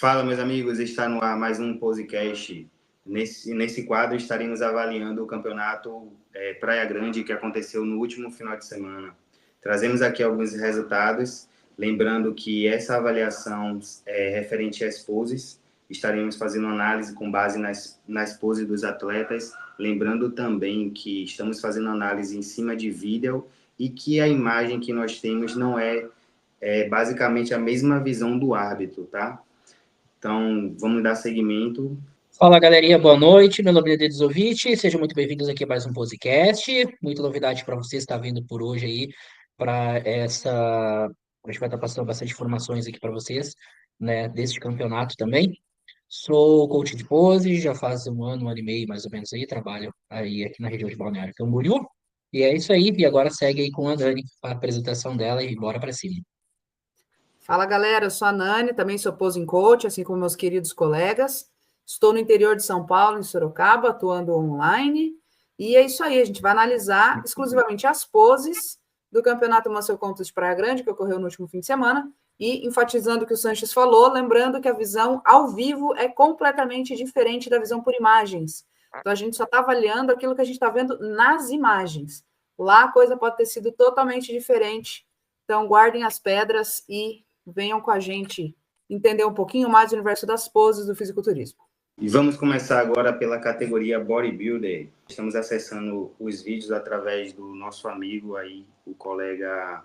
Fala, meus amigos, está no ar mais um podcast. Nesse quadro estaremos avaliando o campeonato Praia Grande que aconteceu no último final de semana. Trazemos aqui alguns resultados, lembrando que essa avaliação é referente às poses. Estaremos fazendo análise com base nas poses dos atletas, lembrando também que estamos fazendo análise em cima de vídeo e que a imagem que nós temos não é basicamente a mesma visão do árbitro, tá? Então, vamos dar seguimento. Fala, galerinha, boa noite. Meu nome é Dezovic, sejam muito bem-vindos aqui a mais um podcast. Muita novidade para vocês, está vindo por hoje aí, para essa. A gente vai estar passando bastante informações aqui para vocês, né, deste campeonato também. Sou coach de pose, já faz um ano e meio mais ou menos aí, trabalho aí aqui na região de Balneário Camboriú. E é isso aí, e agora segue aí com a Dani, a apresentação dela e bora para cima. Fala, galera, eu sou a Nani, também sou posing coach, assim como meus queridos colegas. Estou no interior de São Paulo, em Sorocaba, atuando online. E é isso aí, a gente vai analisar exclusivamente as poses do Campeonato Muscle Contest de Praia Grande, que ocorreu no último fim de semana, e enfatizando o que o Sanches falou, lembrando que a visão ao vivo é completamente diferente da visão por imagens. Então, a gente só está avaliando aquilo que a gente está vendo nas imagens. Lá a coisa pode ter sido totalmente diferente. Então, guardem as pedras e venham com a gente entender um pouquinho mais do universo das poses do fisiculturismo. E vamos começar agora pela categoria Bodybuilder. Estamos acessando os vídeos através do nosso amigo aí, o colega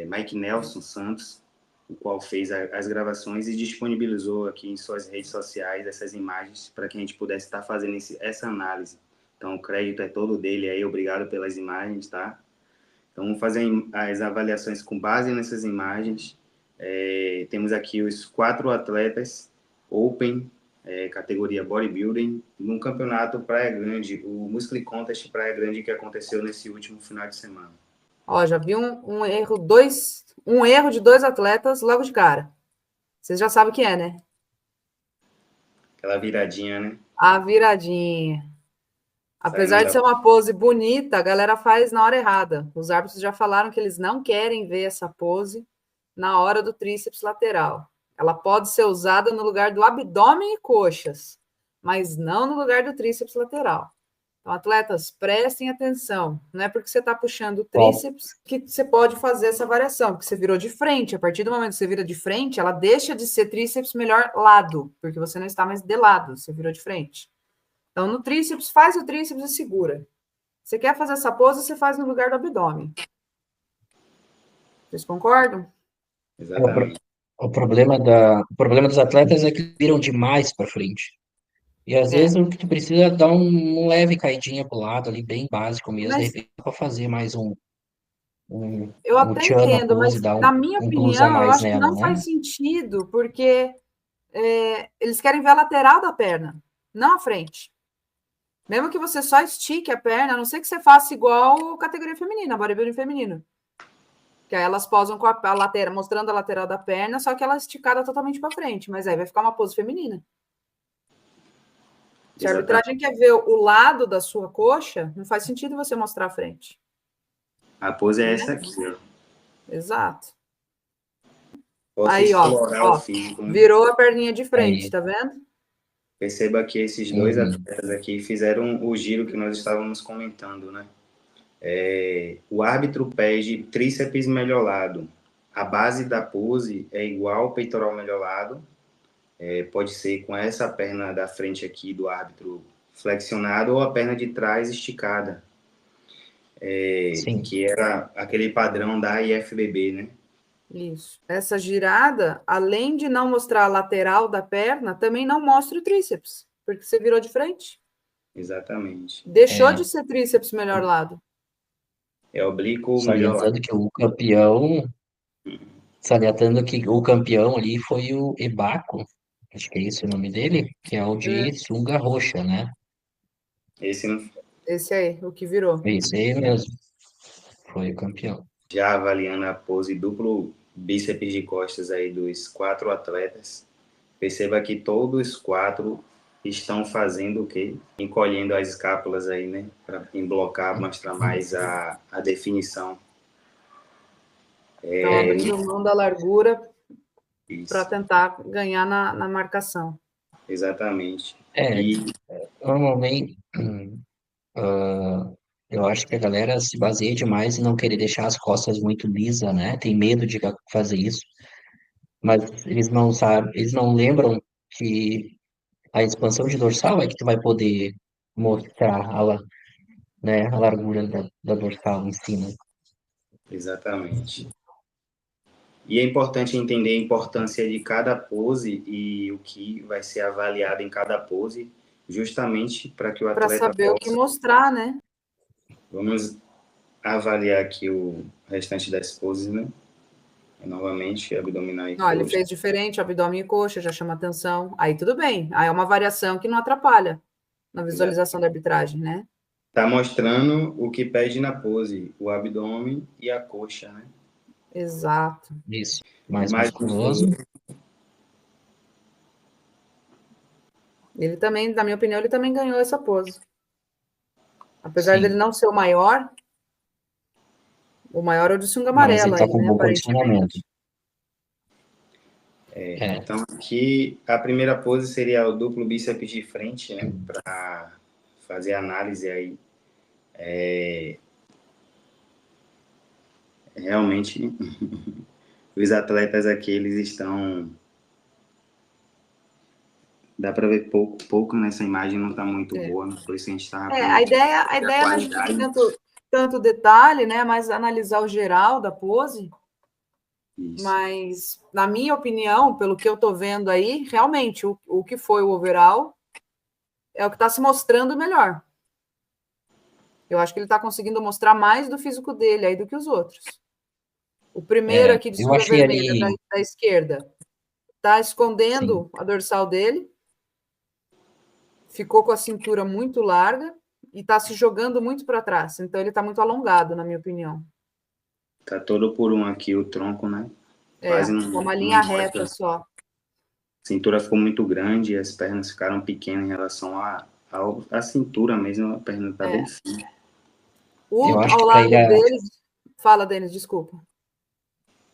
Mike Nelson Santos, o qual fez as gravações e disponibilizou aqui em suas redes sociais essas imagens para que a gente pudesse estar fazendo essa análise. Então, o crédito é todo dele aí, obrigado pelas imagens, tá? Então, vamos fazer as avaliações com base nessas imagens. Temos aqui os 4 atletas Open, categoria Bodybuilding, no campeonato Praia Grande, o Muscle Contest Praia Grande que aconteceu nesse último final de semana. Ó, já vi um erro de 2 atletas logo de cara. Vocês já sabem o que é, né? Aquela viradinha, né? A viradinha. Apesar de ser uma pose bonita, a galera faz na hora errada. Os árbitros já falaram que eles não querem ver essa pose na hora do tríceps lateral. Ela pode ser usada no lugar do abdômen e coxas, mas não no lugar do tríceps lateral. Então, atletas, prestem atenção. Não é porque você está puxando o tríceps que você pode fazer essa variação, porque você virou de frente. A partir do momento que você vira de frente, ela deixa de ser tríceps melhor lado, porque você não está mais de lado, você virou de frente. Então, no tríceps, faz o tríceps e segura. Você quer fazer essa pose, você faz no lugar do abdômen. Vocês concordam? Exatamente. O problema dos atletas é que viram demais para frente. E às vezes o que tu precisa é dar um leve caidinha pro lado ali, bem básico mesmo, de repente para fazer mais eu até tchan na entendo, pose, mas dar na minha um plus a opinião, eu mais acho que nela, não né? faz sentido, porque eles querem ver a lateral da perna, não a frente. Mesmo que você só estique a perna, a não ser que você faça igual categoria feminina, bodybuilding feminino. Que aí elas posam com a lateral, mostrando a lateral da perna, só que ela é esticada totalmente para frente, mas aí vai ficar uma pose feminina. Se a arbitragem quer ver o lado da sua coxa, não faz sentido você mostrar a frente. A pose é essa aqui, ó. Exato. Posso aí, ó, físico, né? Virou a perninha de frente, tá vendo? Perceba que esses 2 atletas aqui fizeram o giro que nós estávamos comentando, né? O árbitro pede tríceps melhorado. A base da pose é igual ao peitoral melhorado. Pode ser com essa perna da frente aqui do árbitro flexionada ou a perna de trás esticada. Que era aquele padrão da IFBB, né? Isso. Essa girada, além de não mostrar a lateral da perna, também não mostra o tríceps, porque você virou de frente. Exatamente. Deixou de ser tríceps melhor lado. É oblíquo melhor lado. Salientando que o campeão ali foi o Ebaco, acho que é esse o nome dele, que é o de sunga roxa, né? Esse aí, o que virou. Esse aí mesmo. Foi o campeão. Já avaliando a pose duplo bíceps de costas aí dos 4 atletas, perceba que todos 4 estão fazendo o quê? Encolhendo as escápulas aí, né? Para emblocar, mostrar mais a definição. Então, abrindo mão da largura. para tentar ganhar na marcação. Exatamente. É, E normalmente, eu acho que a galera se baseia demais em não querer deixar as costas muito lisas, né? Tem medo de fazer isso, mas eles não sabem, eles não lembram que a expansão de dorsal é que tu vai poder mostrar né, a largura da dorsal em cima. exatamente. E é importante entender a importância de cada pose e o que vai ser avaliado em cada pose, justamente para que o Para atleta saber o que possa. mostrar, né? Vamos avaliar aqui o restante das poses, né? Novamente, abdominal e Ó, ele coxa. fez diferente, abdômen e coxa, já chama atenção. Aí tudo bem. Aí é uma variação que não atrapalha na visualização da arbitragem, né? Está mostrando o que pede na pose, o abdômen e a coxa, né? Exato. Isso, mais Mais musculoso. Ele também, na minha opinião, ele também ganhou essa pose. Apesar Sim, dele não ser o maior é o de sunga mas ele amarela tá aí, com um né? bom condicionamento. Aparentemente. É, Então, aqui, a primeira pose seria o duplo bíceps de frente, né? Para fazer análise aí. Realmente, os atletas aqui, eles estão. Dá para ver pouco nessa imagem, não está muito É. boa, por isso a gente estava A ideia não é a gente ver tanto detalhe, né? Mas analisar o geral da pose. Isso. Mas, na minha opinião, pelo que eu estou vendo aí, realmente, o que foi o overall é o que está se mostrando melhor. Eu acho que ele está conseguindo mostrar mais do físico dele aí do que os outros. O primeiro aqui de eu sunga achei vermelha ali, da esquerda está sim, escondendo a dorsal dele, ficou com a cintura muito larga e está se jogando muito para trás. Então, ele está muito alongado, na minha opinião. Tá todo por um aqui o tronco, né? Quase Com uma não linha mostra. reta só. A cintura ficou muito grande, as pernas ficaram pequenas em relação à cintura mesmo, a perna tá bem fina. eu acho Ao que lado deles... Fala, Denis, desculpa.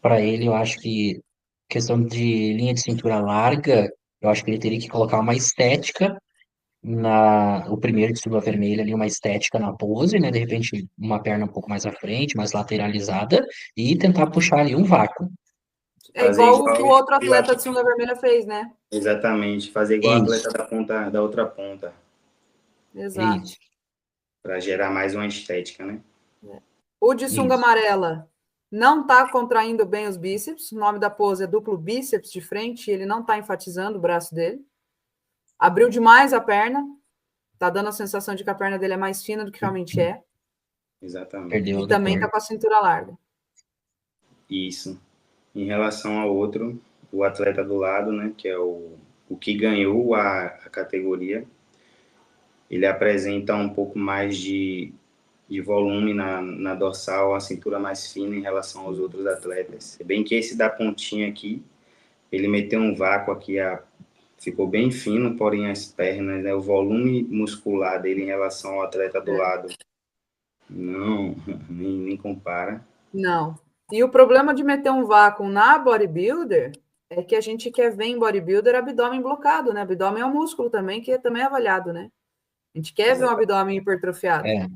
para ele, eu acho que questão de linha de cintura larga, eu acho que ele teria que colocar uma estética o primeiro de sunga vermelha ali, uma estética na pose, né? De repente, uma perna um pouco mais à frente, mais lateralizada, e tentar puxar ali um vácuo. É Fazer igual o que o igual outro atleta de sunga vermelha fez, né? exatamente, fazer igual a Isso, atleta da ponta da outra ponta, Exato. isso, para gerar mais uma estética, né? O de sunga isso. amarela não está contraindo bem os bíceps. O nome da pose é duplo bíceps de frente, e ele não está enfatizando o braço dele. Abriu demais a perna, está dando a sensação de que a perna dele é mais fina do que realmente é. Exatamente. Perdeu E o também adequador. está com a cintura larga. Isso. Em relação ao outro, o atleta do lado, né, que é o que ganhou a categoria, ele apresenta um pouco mais de volume na dorsal, a cintura mais fina em relação aos outros atletas. Se bem que esse da pontinha aqui, ele meteu um vácuo aqui, ficou bem fino, porém as pernas, né, o volume muscular dele em relação ao atleta do lado, não, nem compara. Não. E o problema de meter um vácuo na bodybuilder é que a gente quer ver em bodybuilder abdômen blocado, né? Abdômen é um músculo também, que também é avaliado, né? A gente quer ver um abdômen hipertrofiado. É,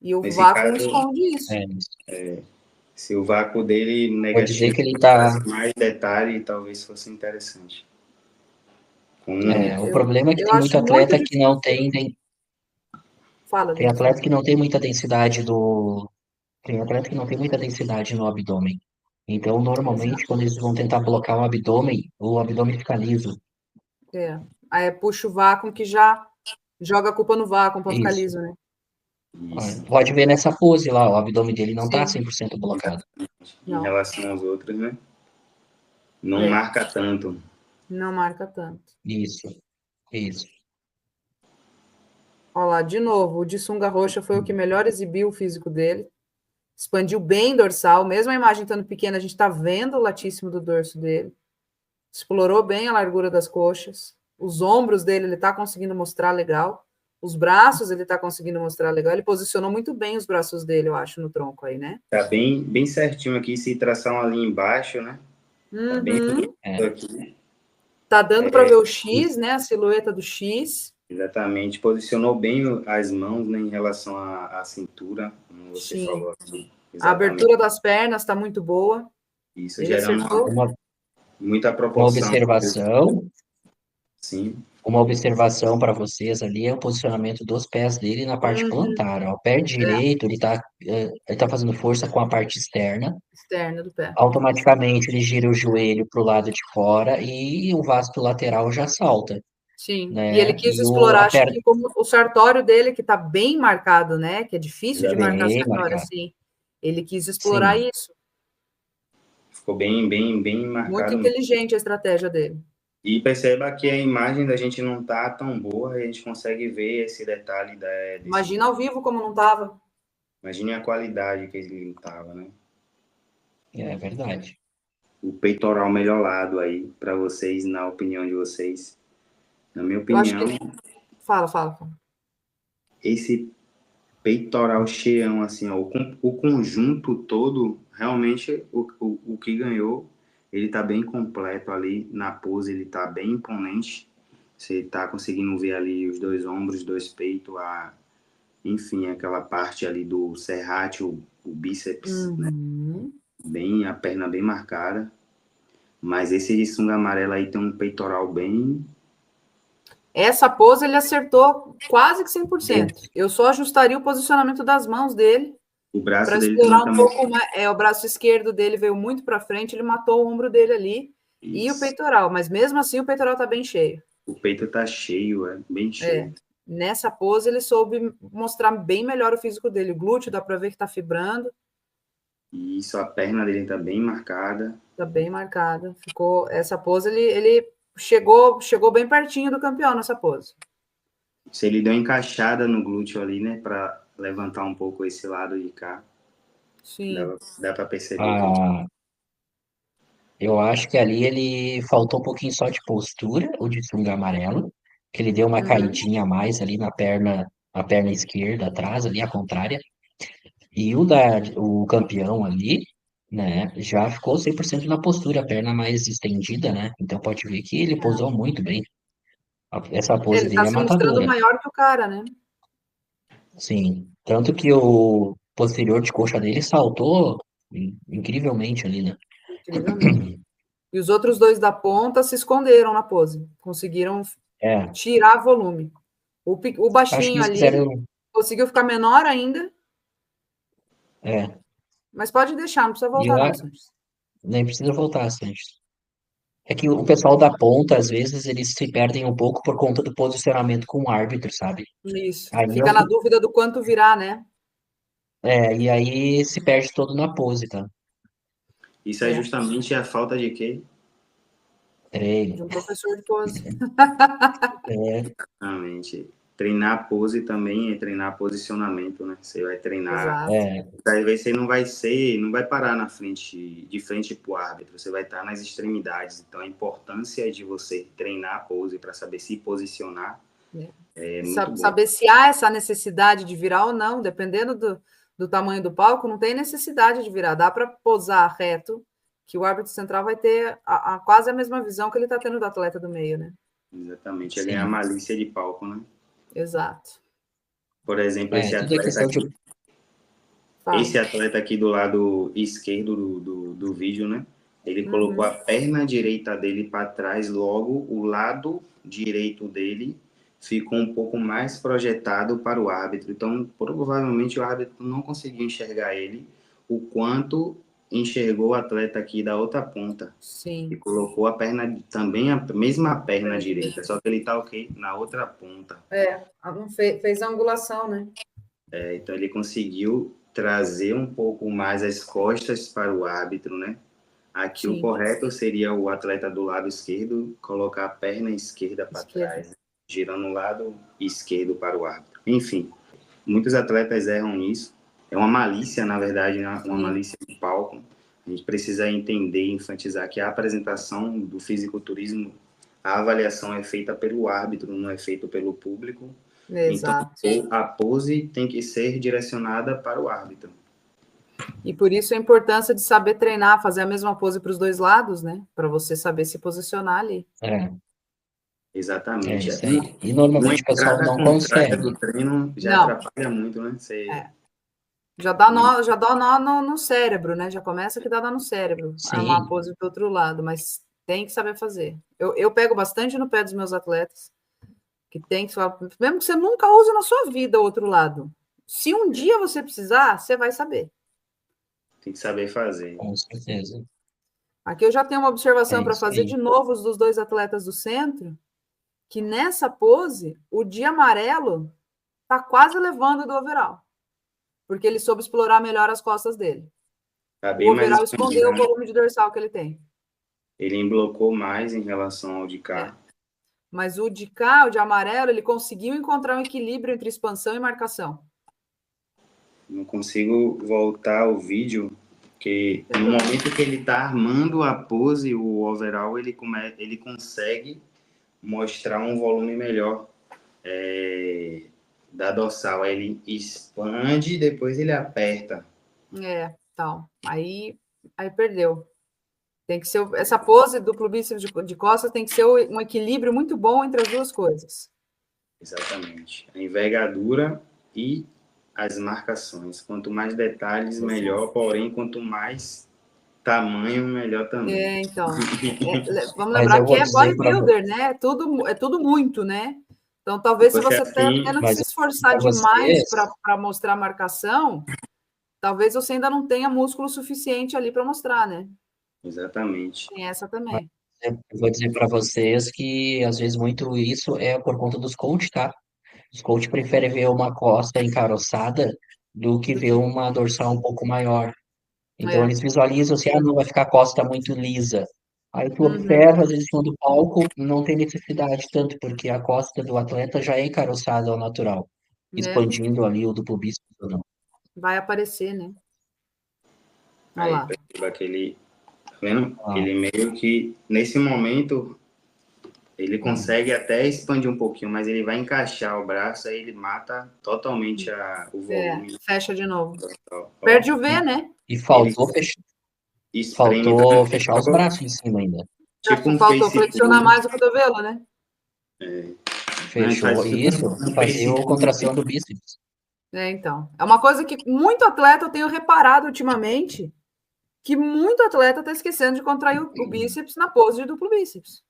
E o Nesse vácuo caso, esconde isso. se o vácuo dele vou dizer negativo que ele tá. tivesse mais detalhe, talvez fosse interessante. O problema é que Eu tem muito acho muito atleta que não difícil. Fala, tem Denis, atleta fala. que não tem muita densidade tem atleta que não tem muita densidade no abdômen. Então, normalmente, Exato. quando eles vão tentar blocar o abdômen fica liso. Aí puxa o vácuo que já joga a culpa no vácuo para ficar Isso. liso, né? Isso, Pode ver nessa pose lá, o abdômen dele não tá Sim, 100% blocado. em não. relação aos outros, né? Não É, marca tanto. não marca tanto. Isso, isso. Olha lá, de novo, o de sunga roxa foi o que melhor exibiu o físico dele. Expandiu bem dorsal, mesmo a imagem estando pequena, a gente está vendo o latíssimo do dorso dele. Explorou bem a largura das coxas. Os ombros dele, ele está conseguindo mostrar legal. Os braços, ele está conseguindo mostrar legal. Ele posicionou muito bem os braços dele, eu acho, no tronco aí, né? Tá bem certinho aqui, se traçar uma linha embaixo, né? Tá bem Uhum. aqui. Tá dando para ver o X, né? A silhueta do X. Exatamente. Posicionou bem as mãos, né, em relação à cintura, como você Sim. falou aqui. A Exatamente. abertura das pernas está muito boa. Isso Ele gera acertou. muita uma proporção. observação, Sim, uma observação para vocês ali é o posicionamento dos pés dele na parte plantar. Ó. O pé direito, ele tá fazendo força com a parte externa. Externa do pé. Automaticamente ele gira o joelho para o lado de fora e o vasto lateral já salta, Sim. E ele né? quis explorar, acho que como o sartório dele, que está bem marcado, né? Que é difícil de marcar bem sartório marcado. assim. Ele quis explorar Sim, isso. ficou bem Muito marcado. inteligente a estratégia dele. E perceba que a imagem da gente não tá tão boa, e a gente consegue ver esse detalhe Imagina ao vivo como não estava. Imagine a qualidade que ele tava, né? é verdade. O peitoral melhorado aí para vocês, na opinião de vocês. Na minha Eu acho que opinião, ele... Fala. esse peitoral cheião, assim, ó, o conjunto todo, realmente, o que ganhou, ele tá bem completo ali, na pose ele tá bem imponente. Você tá conseguindo ver ali os dois ombros, dois peitos, enfim, aquela parte ali do serrátil, o bíceps, né? Uhum. Bem, a perna bem marcada. Mas esse de sunga amarela aí tem um peitoral bem. Essa pose ele acertou quase que 100%. Eu só ajustaria o posicionamento das mãos dele O braço para dele também explorar tá um pouco mais. O braço esquerdo dele veio muito para frente, ele matou o ombro dele ali e o Isso. peitoral, mas mesmo assim o peitoral está bem cheio. O peito tá cheio, bem cheio. Nessa pose ele soube mostrar bem melhor o físico dele. O glúteo dá para ver que está fibrando. E isso, a perna dele tá bem marcada. Está bem marcada. Ficou essa pose, ele chegou bem pertinho do campeão nessa pose. Se ele deu uma encaixada no glúteo ali, né, para levantar um pouco esse lado de cá. Sim. Dá para perceber que Ah, eu acho que ali ele faltou um pouquinho só de postura, o de sunga amarelo, que ele deu uma caidinha a mais ali na perna esquerda atrás, ali a contrária. E o campeão ali, né, já ficou 100% na postura, a perna mais estendida, né? Então pode ver que ele posou muito bem. Essa pose Ele está dele é se mostrando matadora. maior que o cara, né? Sim. Tanto que o posterior de coxa dele saltou incrivelmente ali, né? Incrivelmente. E os outros dois da ponta se esconderam na pose. Conseguiram É, tirar volume. O acho que baixinho eles ali fizeram. conseguiu ficar menor ainda, É, mas pode deixar, não precisa e voltar, não, Santos. nem precisa voltar, Sanches. É que o pessoal da ponta, às vezes, eles se perdem um pouco por conta do posicionamento com o árbitro, sabe? Isso. Aí é Fica o na que. dúvida do quanto virar, né? E aí se perde todo na pose, tá? isso é É, justamente a falta de quê? de Treino. um professor de pose. É, Realmente. Treinar pose também é treinar posicionamento, né? Você vai treinar. Exato. é, Às vezes você não vai parar na frente, de frente para o árbitro, você vai estar nas extremidades. Então a importância de você treinar a pose para saber se posicionar é muito bom. Saber se há essa necessidade de virar ou não, dependendo do tamanho do palco, não tem necessidade de virar. Dá para posar reto, que o árbitro central vai ter quase a mesma visão que ele está tendo do atleta do meio, né? Exatamente, é ganhar sim. malícia de palco, né? Exato. Por exemplo, Tudo é questão de. Fala. esse atleta aqui do lado esquerdo do vídeo, né? Ele colocou a Uhum. perna direita dele para trás, logo o lado direito dele ficou um pouco mais projetado para o árbitro. Então, provavelmente o árbitro não conseguiu enxergar ele o quanto enxergou o atleta aqui da outra ponta. E Sim. colocou a perna, também a mesma perna direita, só que ele tá ok na outra ponta. Não fez a angulação, né? Então ele conseguiu trazer um pouco mais as costas para o árbitro, né? Aqui o Sim. correto seria o atleta do lado esquerdo colocar a perna esquerda para Esquerda. trás, né? Girando o lado esquerdo para o árbitro. Enfim, muitos atletas erram nisso. É uma malícia, na verdade, né? Uma Sim. malícia de palco. A gente precisa entender e enfatizar que a apresentação do fisiculturismo, a avaliação é feita pelo árbitro, não é feita pelo público. Então, Exato. a pose tem que ser direcionada para o árbitro. E por isso a importância de saber treinar, fazer a mesma pose para os dois lados, né? Para você saber se posicionar ali. É Exatamente. isso aí. E Uma normalmente o pessoal entrada não contrária do consegue. treino já Não, atrapalha muito, né? Você já dá nó no cérebro, né? Já começa que dá nó no cérebro, armar a Sim, pose do outro lado, mas tem que saber fazer. Eu pego bastante no pé dos meus atletas, que tem que falar, mesmo que você nunca use na sua vida o outro lado. Se um dia você precisar, você vai saber. tem que saber fazer. com certeza. Aqui eu já tenho uma observação É para isso fazer aí. de novo dos dois atletas do centro, que nessa pose, o de amarelo está quase levando do overall, porque ele soube explorar melhor as costas dele. Tá O bem mais overall expandido, escondeu o né? volume de dorsal que ele tem. Ele emblocou mais em relação ao de É. cá. Mas o de cá, o de amarelo, ele conseguiu encontrar um equilíbrio entre expansão e marcação. Não consigo voltar ao vídeo, porque no momento que ele está armando a pose, o overall, ele consegue mostrar um volume melhor da dorsal. Aí ele expande e depois ele aperta. Então, aí perdeu. Tem que ser essa pose duplo bíceps de costas tem que ser um equilíbrio muito bom entre as duas coisas. Exatamente. A envergadura e as marcações. Quanto mais detalhes, melhor. Porém, quanto mais tamanho, melhor também. Então, vamos Mas lembrar eu que vou é dizer para bodybuilder, né? É tudo muito, né? Então, talvez Se se fosse você está assim, tendo que mas se esforçar para demais vocês, para mostrar marcação, talvez você ainda não tenha músculo suficiente ali para mostrar, né? exatamente. Tem essa também. eu vou dizer para vocês que às vezes muito isso é por conta dos coach, tá? Os coach preferem ver uma costa encaroçada do que Do ver que, uma dorsal um pouco maior. Então é. eles visualizam assim, ah, não vai ficar a costa muito lisa. Aí tu Uhum. observa, às vezes, quando o palco não tem necessidade tanto, porque a costa do atleta já é encaroçada ao natural, É, expandindo ali o duplo bíceps ou não. vai aparecer, né? Olha Aí lá. perceba que ele, tá vendo? Ah, Ele meio que, nesse momento, ele hum. consegue até expandir um pouquinho, mas ele vai encaixar o braço, aí ele mata totalmente o volume. Fecha de novo. Ó, Perde o V, né? E ele espreme faltou tanto, fechar os braços em cima ainda. tipo um Faltou face flexionar pull. mais o cotovelo, né? Não, ele faz Fechou tipo isso um e fazer face a pull. contração do bíceps. Então. É uma coisa que muito atleta eu tenho reparado ultimamente, que muito atleta está esquecendo de contrair o bíceps na pose de duplo bíceps.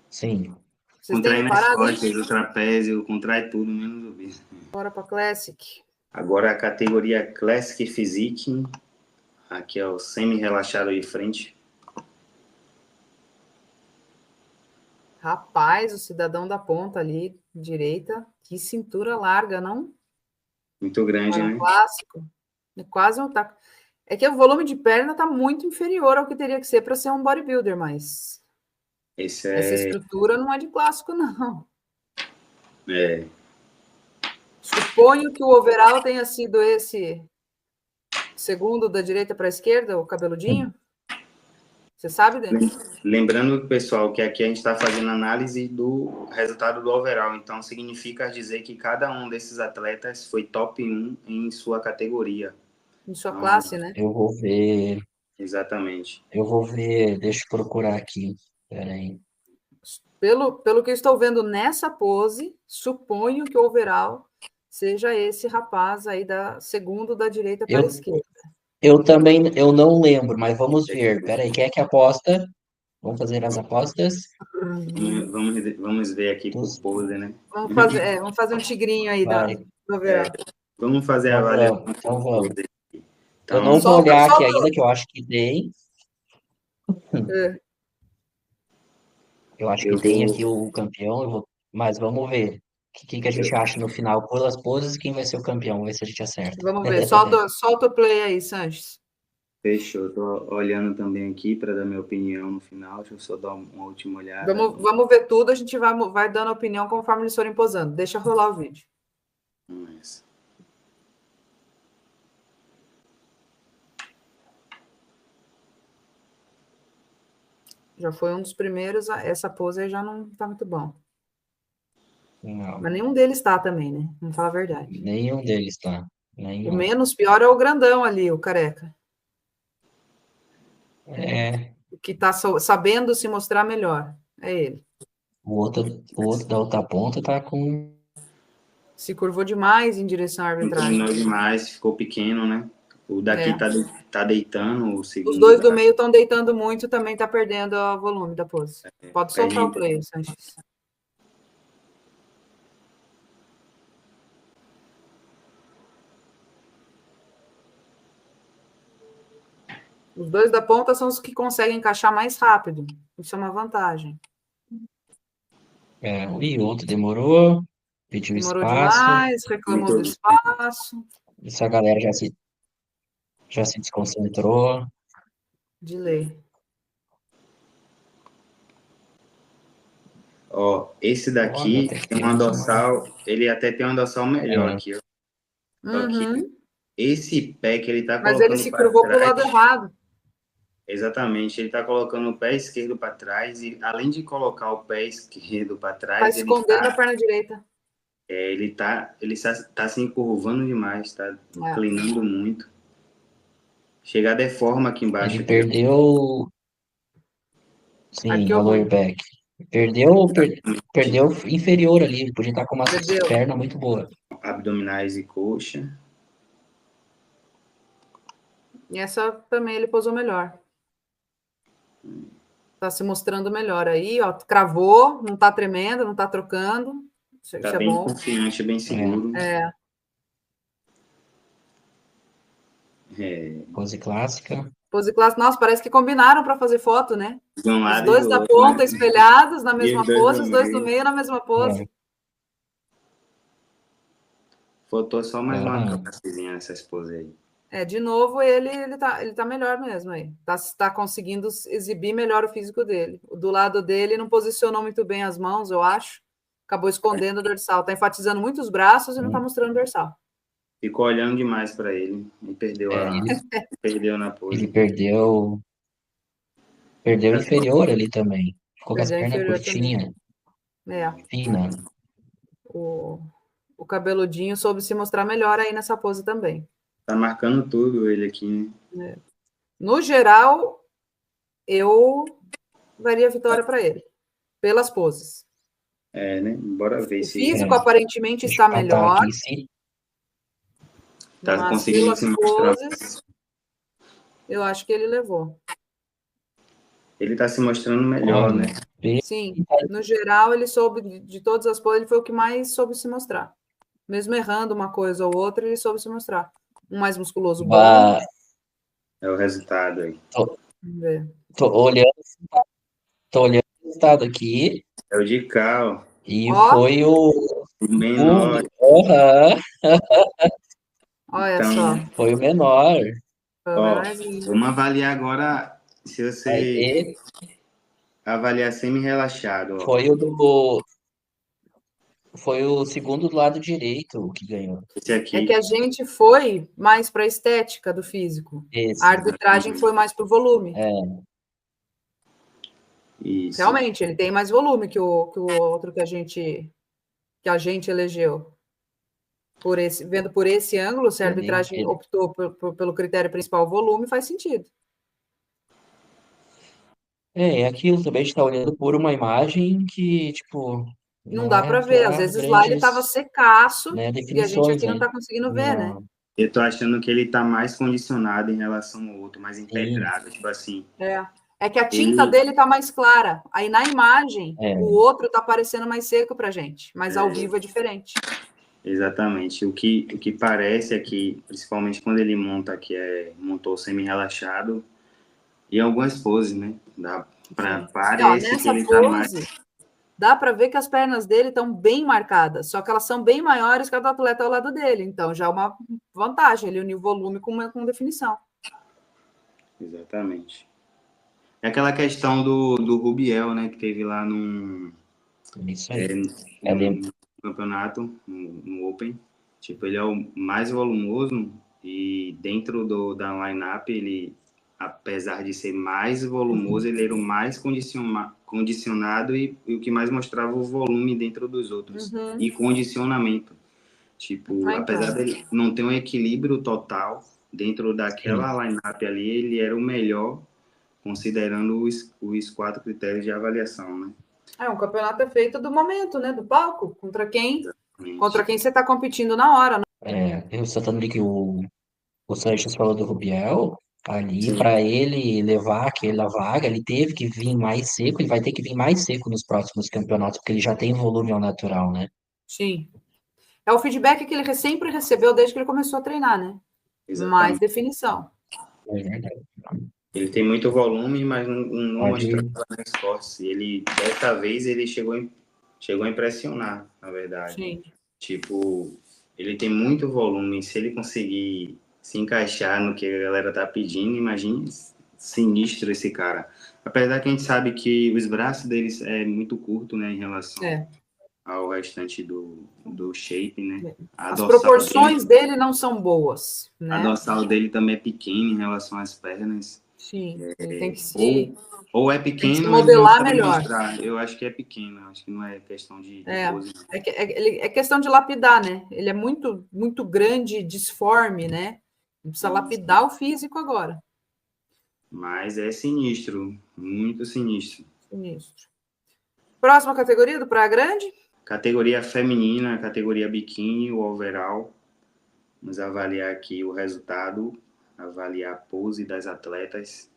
Sim. Vocês têm Contraindo as reparado costas, isso? o trapézio, contrai tudo, menos o bíceps. Bora para Classic. Agora a categoria Classic Physique, aqui é o semi-relaxado de frente. Rapaz, o cidadão da ponta ali, direita, que cintura larga, não? Muito grande, Para né? clássico. É quase um taco. É que o volume de perna está muito inferior ao que teria que ser para ser um bodybuilder, mas Esse essa é, estrutura não é de clássico, não. é Suponho que o overall tenha sido esse segundo da direita para a esquerda, o cabeludinho. Você sabe, Denis? Lembrando, pessoal, que aqui a gente está fazendo análise do resultado do overall, então significa dizer que cada um desses atletas foi top 1 em sua categoria. Em sua Então, classe, né? Eu vou ver, exatamente. deixa eu procurar aqui. Peraí. Pelo que eu estou vendo nessa pose, suponho que o overall seja esse rapaz aí da segundo da direita para a Eu, esquerda. eu também, eu não lembro, mas vamos ver. Peraí, quem é que aposta? Vamos fazer as apostas? Vamos ver aqui por Dos, pose, né? Vamos fazer um tigrinho aí vai, do overall. Vamos fazer a então avaliação vamos, então por vamos. pose. Eu Então, não vou Solta, olhar aqui solta. ainda, que eu acho que tem. É, Eu acho que eu tem vou. aqui o campeão, mas vamos ver. O que a gente acha no final pelas poses e quem vai ser o campeão? Vamos ver se a gente acerta. vamos ver. Solta o play aí, Sanches. Fechou. Tô olhando também aqui para dar minha opinião no final. Deixa eu só dar uma última olhada. Vamos ver tudo, a gente vai dando opinião conforme eles forem posando. Deixa rolar o vídeo. Mas, Já foi um dos primeiros, essa pose aí já não tá muito bom. Não, Mas nenhum deles tá também, né? Vamos falar a verdade. nenhum deles tá. O menos pior é o grandão ali, o careca. O que está sabendo se mostrar melhor. É ele. O outro da outra ponta tá com. Se curvou demais em direção à arbitragem. Terminou demais, ficou pequeno, né? O daqui tá deitando, o segundo. Os dois do meio estão deitando muito, também está perdendo o volume da pose. Pode soltar o play, Sanches. Os dois da ponta são os que conseguem encaixar mais rápido. Isso é uma vantagem. E o outro demorou, pediu Demorou espaço. demais, reclamou do espaço. Essa galera já se desconcentrou. De lei. Ó, esse daqui tem uma dorsal, ele até tem uma dorsal melhor aqui, ó. Só que esse pé que ele tá colocando. Mas ele se curvou para o lado errado. Exatamente, ele tá colocando o pé esquerdo para trás e, além de colocar o pé esquerdo para trás, tá escondendo a perna direita. Ele tá se encurvando demais, tá inclinando muito. Chega a deforma aqui embaixo. Ele perdeu. Sim, o lower back. Perdeu inferior ali, ele podia estar com uma perna muito boa. Abdominais e coxa. E essa também ele posou melhor. Tá se mostrando melhor aí, ó. Cravou, não tá tremendo, não tá trocando. Isso tá é bem bom. Confiante, bem seguro. Pose clássica. Pose clássica. Nossa, parece que combinaram para fazer foto, né? Os dois da ponta espelhados na mesma pose, os dois do meio na mesma pose. Faltou só mais uma classezinha nessa pose aí. De novo, ele tá melhor mesmo aí. Tá conseguindo exibir melhor o físico dele. Do lado dele não posicionou muito bem as mãos, eu acho. Acabou escondendo o dorsal. Tá enfatizando muito os braços e não tá mostrando o dorsal. Ficou olhando demais para ele. E perdeu perdeu na pose. Ele perdeu inferior ali também. Ficou com as pernas curtinhas. Fina. O cabeludinho soube se mostrar melhor aí nessa pose também. Tá marcando tudo ele aqui, né? No geral, eu daria vitória para ele, pelas poses. Né? Bora ver se... O físico aparentemente está melhor. Tá conseguindo se mostrar. Poses, eu acho que ele levou. Ele tá se mostrando melhor, né? Sim, no geral, ele soube, de todas as poses, ele foi o que mais soube se mostrar. Mesmo errando uma coisa ou outra, ele soube se mostrar. Um mais musculoso bom. É o resultado aí. Vamos ver. Tô olhando o resultado aqui. É o de cá, ó. E foi o menor. Olha só. Foi o menor. Vamos avaliar agora se você avaliar semi-relaxado. Foi o segundo do lado direito que ganhou. Esse aqui. É que a gente foi mais para a estética do físico. A arbitragem foi mais para o volume. Isso. Realmente, ele tem mais volume que o outro que a gente elegeu. Vendo por esse ângulo, se a arbitragem optou pelo critério principal volume, faz sentido. É aquilo também, a gente está olhando por uma imagem que, tipo... Não dá para ver, às vezes lá ele estava secaço, né, e a gente aqui não está conseguindo ver, né? Eu tô achando que ele está mais condicionado em relação ao outro, mais empedrado, tipo assim. É que a tinta dele está mais clara. Aí na imagem, o outro está parecendo mais seco para a gente, mas ao vivo é diferente. Exatamente. O que parece é que, principalmente quando ele montou semi-relaxado, e algumas poses, né? Parece que ele tá mais... Dá para ver que as pernas dele estão bem marcadas, só que elas são bem maiores que a do atleta ao lado dele. Então, já é uma vantagem, ele uniu volume com definição. Exatamente. É aquela questão do Rubiel, né? Que teve lá no campeonato, no Open. Tipo, ele é o mais volumoso e dentro da line-up, ele, apesar de ser mais volumoso, ele era o mais condicionado e o que mais mostrava o volume dentro dos outros. E condicionamento. Tipo, Ah, apesar então. dele não ter um equilíbrio total dentro daquela line-up ali, ele era o melhor, considerando os 4 critérios de avaliação, né? Um campeonato é feito do momento, né? Do palco. Contra quem Exatamente. você está competindo na hora, né? Ressaltando ali que o Sanches falou do Rubiel, ali Sim, para ele levar aquela vaga, ele teve que vir mais seco, ele vai ter que vir mais seco nos próximos campeonatos, porque ele já tem volume ao natural, né? Sim. É o feedback que ele sempre recebeu desde que ele começou a treinar, né? Mais exatamente. definição. É verdade. Ele tem muito volume, mas não mostrava Pode. nas costas. E ele, dessa vez, ele chegou a impressionar, na verdade. Sim. Tipo, ele tem muito volume. Se ele conseguir se encaixar no que a galera tá pedindo, imagine sinistro esse cara. Apesar que a gente sabe que os braços deles é muito curto, né, em relação ao restante do shape, né? As proporções dele não são boas, A né? dorsal dele também é pequena em relação às pernas. Sim, ele tem que Ou é tem que se pequeno, ou ele não modelar sabe melhor. mostrar. Eu acho que é pequeno, acho que não é questão de pose. É questão de lapidar, né? Ele é muito, muito grande, disforme, né? Precisa lapidar o físico agora. Mas é sinistro, muito sinistro. Sinistro. Próxima categoria do Praia Grande? Categoria feminina, categoria biquíni, o overall. Vamos avaliar aqui o resultado, avaliar a pose das atletas.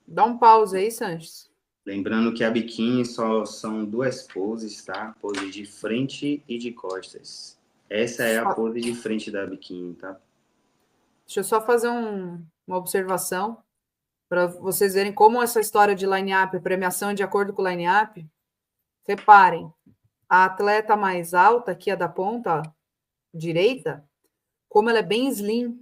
Dá um pause aí, Sanches. Lembrando que a biquíni só são 2 poses, tá? Pose de frente e de costas. Essa é a pose de frente da biquíni, tá? Deixa eu só fazer uma observação para vocês verem como essa história de line-up, premiação de acordo com o line-up. Reparem, a atleta mais alta, aqui a da ponta direita, como ela é bem slim.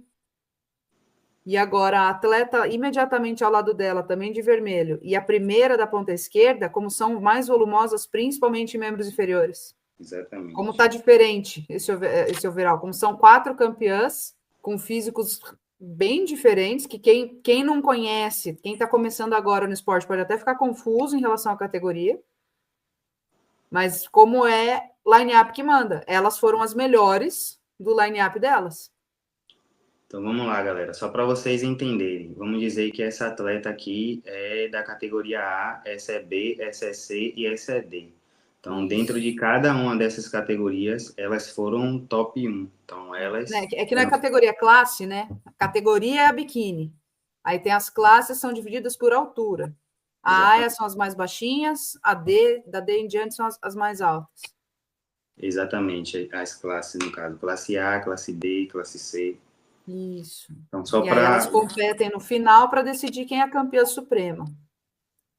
E agora a atleta imediatamente ao lado dela, também de vermelho, e a primeira da ponta esquerda, como são mais volumosas, principalmente em membros inferiores. Exatamente. Como está diferente esse overall, como são 4 campeãs com físicos bem diferentes, que quem não conhece, quem está começando agora no esporte pode até ficar confuso em relação à categoria, mas como é line-up que manda, elas foram as melhores do line-up delas. Então vamos lá, galera. Só para vocês entenderem, vamos dizer que essa atleta aqui é da categoria A, essa é B, essa é C e essa é D. Então, Isso. dentro de cada uma dessas categorias, elas foram top 1. Então, elas... É que não é categoria, é classe, né? A categoria é a biquíni. Aí tem as classes, são divididas por altura. A A são as mais baixinhas, a D, da D em diante, são as mais altas. Exatamente, as classes, no caso. Classe A, classe D, classe C. Isso. Então, só e aí elas competem no final para decidir quem é a campeã suprema.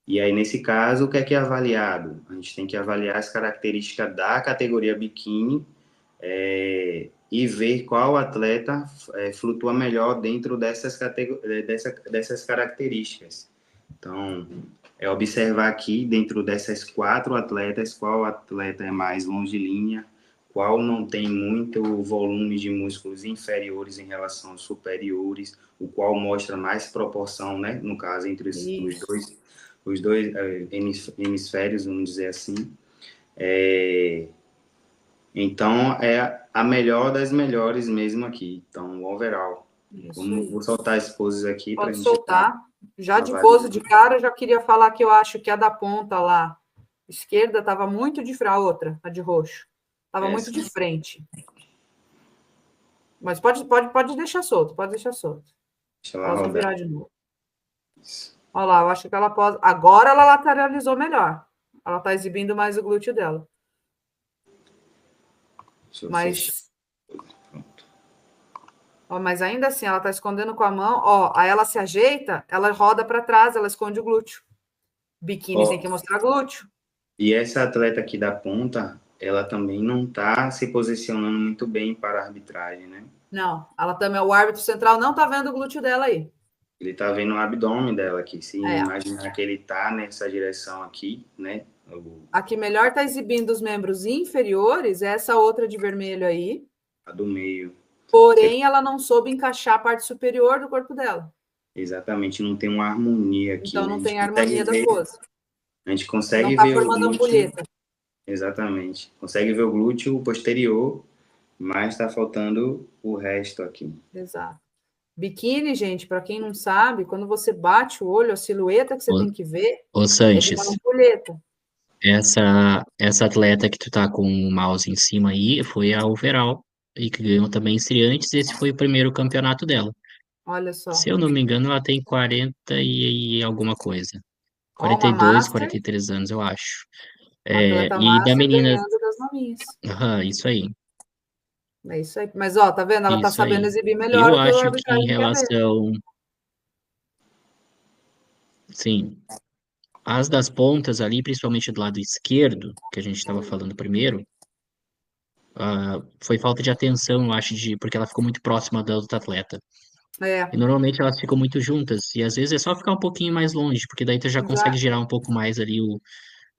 E aí, nesse caso, o que é avaliado? A gente tem que avaliar as características da categoria biquíni e ver qual atleta flutua melhor dentro dessas características. Então, é observar aqui, dentro dessas 4 atletas, qual atleta é mais longilínea, qual não tem muito volume de músculos inferiores em relação aos superiores, o qual mostra mais proporção, né, no caso, entre os dois hemisférios, vamos dizer assim. Então, é a melhor das melhores mesmo aqui. Então, o overall. Vou soltar as poses aqui para a gente... soltar. Já de pose de cara, já queria falar que eu acho que a da ponta lá, esquerda, estava muito de frente, a outra, a de roxo. Estava muito de frente. Mas pode deixar solto, pode deixar solto. Deixa ela Posso rodar. virar de novo. Olha lá, eu acho que ela pode... Agora ela lateralizou melhor. Ela está exibindo mais o glúteo dela. Mas... Ó, mas ainda assim, ela está escondendo com a mão. Ó, aí ela se ajeita, ela roda para trás, ela esconde o glúteo. Biquíni tem que mostrar glúteo. E essa atleta aqui da ponta, ela também não está se posicionando muito bem para a arbitragem, né? Não, ela também, o árbitro central não está vendo o glúteo dela aí. Ele está vendo o abdômen dela aqui. Se imaginar que ele está nessa direção aqui, né? A que melhor está exibindo os membros inferiores é essa outra de vermelho aí. A do meio. Porém, ela não soube encaixar a parte superior do corpo dela. Exatamente, não tem uma harmonia aqui. Então, não tem harmonia da pose. A gente consegue ver o glúteo. Exatamente. Consegue ver o glúteo posterior, mas está faltando o resto aqui. Exato. Biquíni, gente, para quem não sabe, quando você bate o olho, a silhueta que você Ô, tem que ver ô é de uma Sanches, ampulheta. essa atleta que tu tá com o mouse em cima aí foi a overall e que ganhou também estreantes. Esse foi o primeiro campeonato dela. Olha só. Se eu não me engano, ela tem 40 e alguma coisa. Ó, Quarenta uma e dois, master, 43 anos, eu acho. uma atleta E da master menina, ganhando das maminhas. aham, isso aí, É isso aí. Mas, ó, tá vendo? Ela tá isso sabendo aí. exibir melhor Eu o que a acho que em arbitragem quer ver. relação, sim, as das pontas ali, principalmente do lado esquerdo, que a gente estava falando primeiro, foi falta de atenção, eu acho, porque ela ficou muito próxima da outra atleta. E É, normalmente elas ficam muito juntas, e às vezes é só ficar um pouquinho mais longe, porque daí tu já consegue já girar um pouco mais ali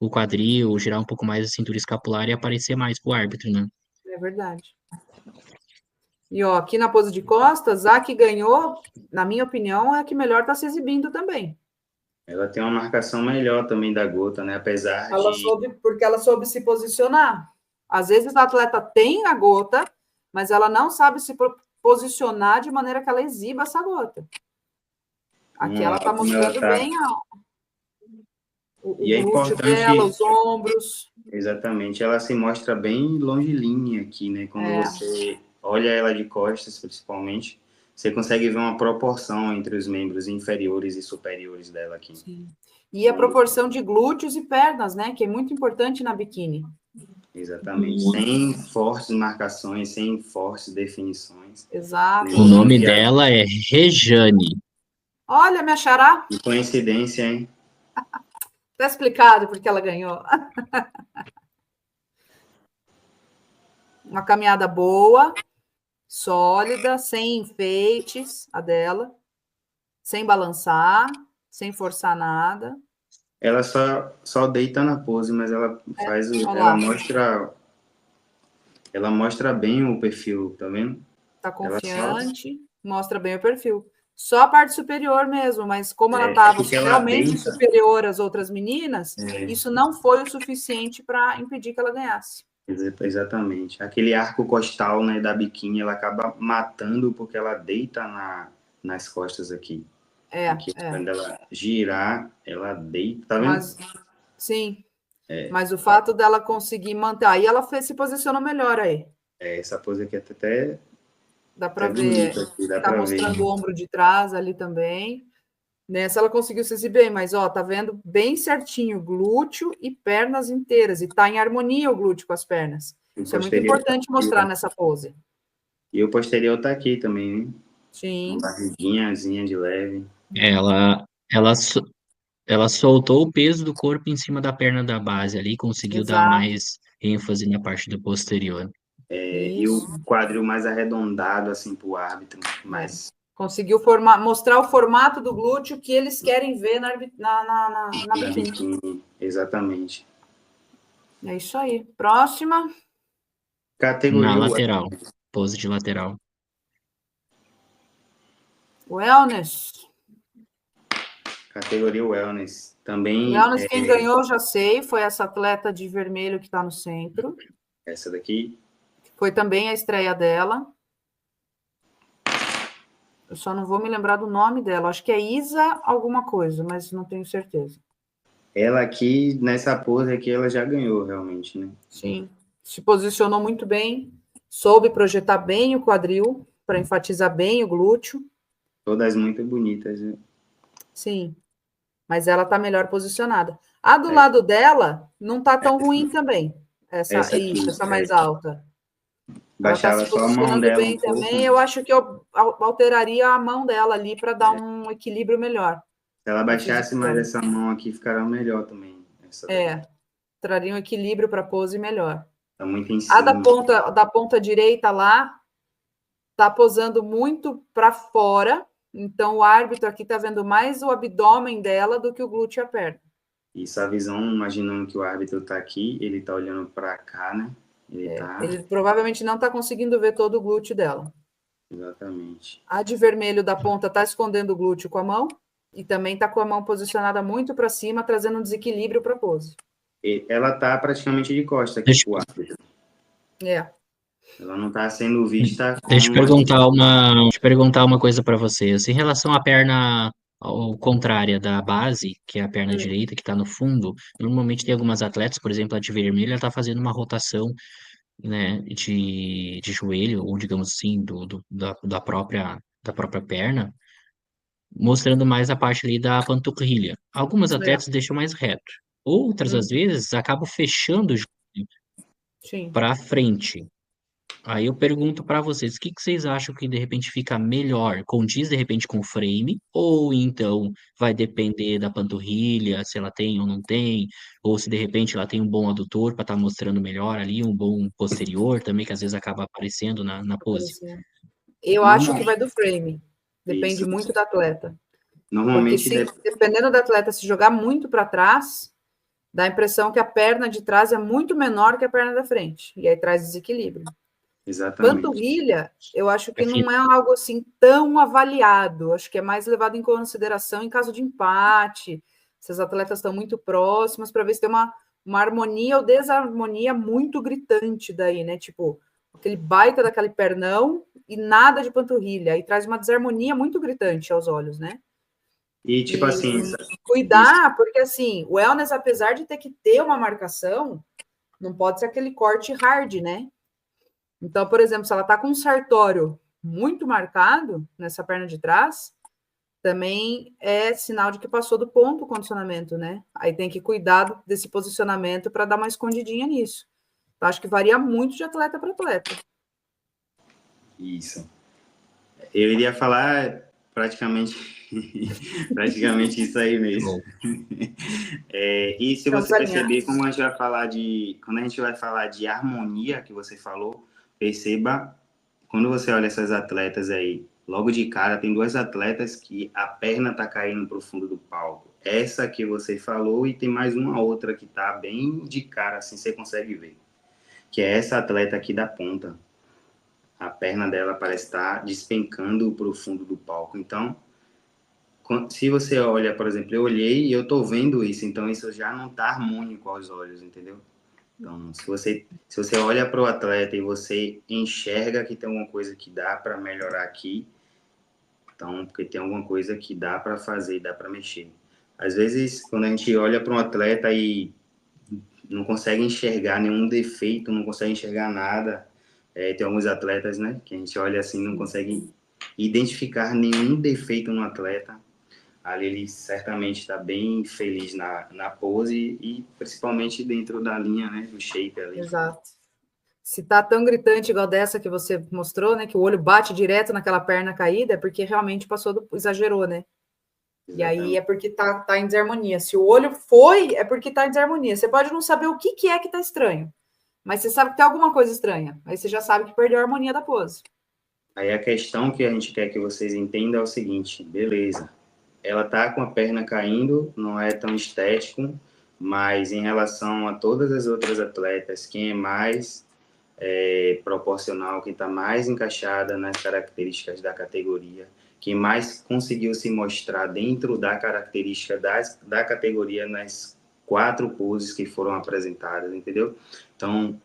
o quadril, girar um pouco mais a cintura escapular e aparecer mais pro árbitro, né? é verdade. E, ó, aqui na pose de costas, a que ganhou, na minha opinião, é a que melhor tá se exibindo também. Ela tem uma marcação melhor também da gota, né? Apesar de... Porque ela soube se posicionar. Às vezes a atleta tem a gota, mas ela não sabe se posicionar de maneira que ela exiba essa gota. Aqui ela está como ela mostrando bem tá... o E é glúteo dela, importante, os ombros. exatamente, ela se mostra bem longilínea aqui, né? Quando É, você olha ela de costas, principalmente, você consegue ver uma proporção entre os membros inferiores e superiores dela aqui. sim. E a proporção de glúteos e pernas, né? Que é muito importante na biquíni. Exatamente. Sem fortes marcações, sem fortes definições. Exato. O Lembrando nome que dela é Rejane. Olha, minha xará, que coincidência, hein? tá explicado porque ela ganhou. Uma caminhada boa, sólida, sem enfeites, a dela, sem balançar, sem forçar nada. Ela só deita na pose, mas ela faz, Olha lá, ela mostra bem o perfil, tá vendo? tá Ela só confiante, mostra bem o perfil. Só a parte superior mesmo, mas como ela é estava porque ela realmente deita, superior às outras meninas, é, isso não foi o suficiente para impedir que ela ganhasse. exatamente. Aquele arco costal, né, da biquíni, ela acaba matando porque ela deita nas costas aqui. Aqui, É. quando ela girar, ela deita, tá vendo? Mas, sim, mas o fato dela conseguir manter. Aí ela se posicionou melhor aí. Essa pose aqui é até Dá para ver, bonita aqui, dá tá pra ver. mostrando o ombro de trás ali também. Nessa ela conseguiu se exibir, mas ó, tá vendo bem certinho glúteo e pernas inteiras, e tá em harmonia o glúteo com as pernas. O Isso é muito posterior tá importante aqui, mostrar ó. nessa pose. E o posterior tá aqui também, né? Uma Sim, barriguinhazinha de leve. Ela, ela, so- ela soltou o peso do corpo em cima da perna da base ali, conseguiu dar exato. mais ênfase na parte do posterior. E o Isso. quadril mais arredondado, assim, pro árbitro. É. Mas Conseguiu mostrar o formato do glúteo que eles querem ver na na biquíni. biquíni, exatamente. É isso aí. Próxima. Na Categoria lateral, pose de lateral. Wellness. categoria wellness. Também Wellness, quem ganhou, já sei, foi essa atleta de vermelho que está no centro. essa daqui. Foi também a estreia dela. Eu só não vou me lembrar do nome dela. Acho que é Isa alguma coisa, mas não tenho certeza. Ela aqui, nessa pose aqui, ela já ganhou realmente, né? Sim. Se posicionou muito bem, soube projetar bem o quadril, para enfatizar bem o glúteo. Todas muito bonitas, né? Sim, mas ela está melhor posicionada. A do lado dela não está tão ruim também. Essa aqui. Essa mais alta. Ela está Baixava se só a mão posicionando dela um bem pouco. também. Eu acho que eu alteraria a mão dela ali para dar um equilíbrio melhor. Se ela Eu fiz baixasse isso mais também. essa mão aqui, ficaria melhor também. Essa daqui. Traria um equilíbrio para a pose melhor. Tá muito em A cima. da ponta direita lá está posando muito para fora. Então, o árbitro aqui está vendo mais o abdômen dela do que o glúteo e a perna. Isso, a visão, imaginando que o árbitro tá aqui, ele tá olhando para cá, né? Ele provavelmente não está conseguindo ver todo o glúteo dela. Exatamente. A de vermelho da ponta está escondendo o glúteo com a mão e também está com a mão posicionada muito para cima, trazendo um desequilíbrio para a pose. Ela tá praticamente de costa aqui Deixa, pro árbitro. É. Ela não está sendo vista deixa eu como a gente. deixa eu perguntar uma coisa para vocês. Em relação à perna contrária da base, que é a perna Hum. direita, que está no fundo, normalmente tem algumas atletas, por exemplo, a de vermelho, ela está fazendo uma rotação, né, de joelho, ou digamos assim, da própria perna, mostrando mais a parte ali da panturrilha. Algumas É. atletas deixam mais reto. Outras, às Uhum. vezes, acabam fechando o joelho Sim. para frente. Aí eu pergunto para vocês, o que que vocês acham que de repente fica melhor? Condiz de repente com o frame? Ou então vai depender da panturrilha, se ela tem ou não tem? Ou se de repente ela tem um bom adutor para estar mostrando melhor ali, um bom posterior também, que às vezes acaba aparecendo na pose? Aparecendo. Eu acho que Normal, vai do frame. Depende isso. muito do atleta. Porque Normalmente se, deve. dependendo do atleta se jogar muito para trás, dá a impressão que a perna de trás é muito menor que a perna da frente. E aí traz desequilíbrio. Exatamente. Panturrilha, eu acho É que fino. não é algo assim tão avaliado. Acho que é mais levado em consideração em caso de empate, se as atletas estão muito próximas, para ver se tem uma harmonia ou desarmonia muito gritante daí, né? Tipo, aquele baita daquele pernão e nada de panturrilha. Aí traz uma desarmonia muito gritante aos olhos, né? E, tipo E assim, isso. cuidar, porque assim, o wellness, apesar de ter que ter uma marcação, não pode ser aquele corte hard, né? Então, por exemplo, se ela está com um sartório muito marcado nessa perna de trás, também é sinal de que passou do ponto o condicionamento, né? Aí tem que cuidar desse posicionamento para dar uma escondidinha nisso. Eu acho que varia muito de atleta para atleta. Isso. Eu iria falar praticamente, praticamente isso aí mesmo. Show. E se Estamos você perceber, alinhados. como a gente vai falar quando a gente vai falar de harmonia que você falou, perceba, quando você olha essas atletas aí, logo de cara tem duas atletas que a perna tá caindo pro fundo do palco. Essa que você falou e tem mais uma outra que tá bem de cara, assim, você consegue ver. Que é essa atleta aqui da ponta. A perna dela parece estar despencando pro fundo do palco. Então, se você olha, por exemplo, eu olhei e eu tô vendo isso, então isso já não tá harmônico aos olhos, entendeu? Então, se você olha para o atleta e você enxerga que tem alguma coisa que dá para melhorar aqui, então, porque tem alguma coisa que dá para fazer, dá para mexer. Às vezes, quando a gente olha para um atleta e não consegue enxergar nenhum defeito, não consegue enxergar nada, tem alguns atletas, né, que a gente olha assim, não consegue identificar nenhum defeito no atleta. Ali ele certamente está bem feliz na pose e principalmente dentro da linha, né, do shape ali. Exato. Se tá tão gritante igual dessa que você mostrou, né? Que o olho bate direto naquela perna caída, é porque realmente exagerou, né? E aí Exatamente. é porque tá em desarmonia. Se o olho foi, é porque tá em desarmonia. Você pode não saber o que é que tá estranho, mas você sabe que tem alguma coisa estranha. Aí você já sabe que perdeu a harmonia da pose. Aí a questão que a gente quer que vocês entendam é o seguinte, beleza, ela tá com a perna caindo, não é tão estético, mas em relação a todas as outras atletas, quem é mais proporcional, quem está mais encaixada nas características da categoria, quem mais conseguiu se mostrar dentro da característica da categoria nas 4 poses que foram apresentadas, entendeu? Então,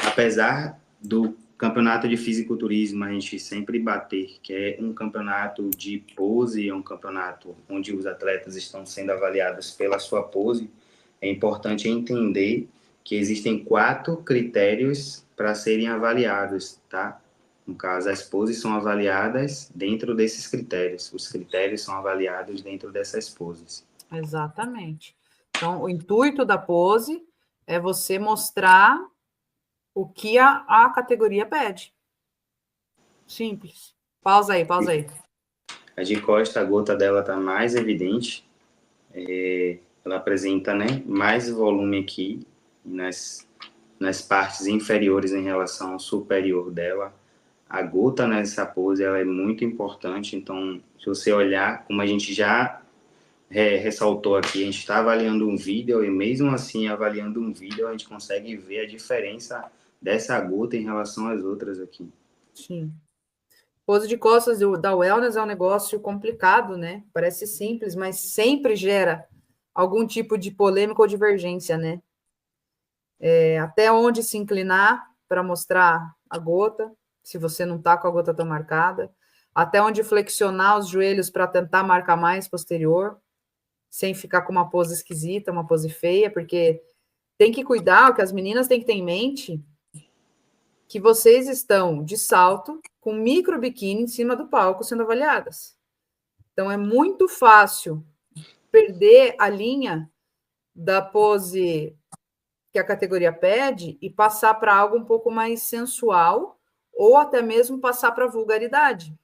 apesar do campeonato de fisiculturismo a gente sempre bater, que é um campeonato de pose, é um campeonato onde os atletas estão sendo avaliados pela sua pose, é importante entender que existem 4 critérios para serem avaliados, tá? No caso, as poses são avaliadas dentro desses critérios. Os critérios são avaliados dentro dessas poses. Exatamente. Então, o intuito da pose é você mostrar o que a categoria pede. Simples. Pausa aí, pausa aí. A de costa, a gota dela está mais evidente. Ela apresenta, né, mais volume aqui nas partes inferiores em relação ao superior dela. A gota nessa pose ela é muito importante, então se você olhar, como a gente já ressaltou aqui, a gente está avaliando um vídeo e mesmo assim avaliando um vídeo a gente consegue ver a diferença dessa gota em relação às outras aqui. Sim. Pose de costas da wellness é um negócio complicado, né? Parece simples, mas sempre gera algum tipo de polêmica ou divergência, né? Até onde se inclinar para mostrar a gota, se você não está com a gota tão marcada, até onde flexionar os joelhos para tentar marcar mais posterior, sem ficar com uma pose esquisita, uma pose feia, porque tem que cuidar, o que as meninas têm que ter em mente, que vocês estão de salto, com micro biquíni em cima do palco sendo avaliadas. Então, é muito fácil perder a linha da pose que a categoria pede e passar para algo um pouco mais sensual ou até mesmo passar para vulgaridade,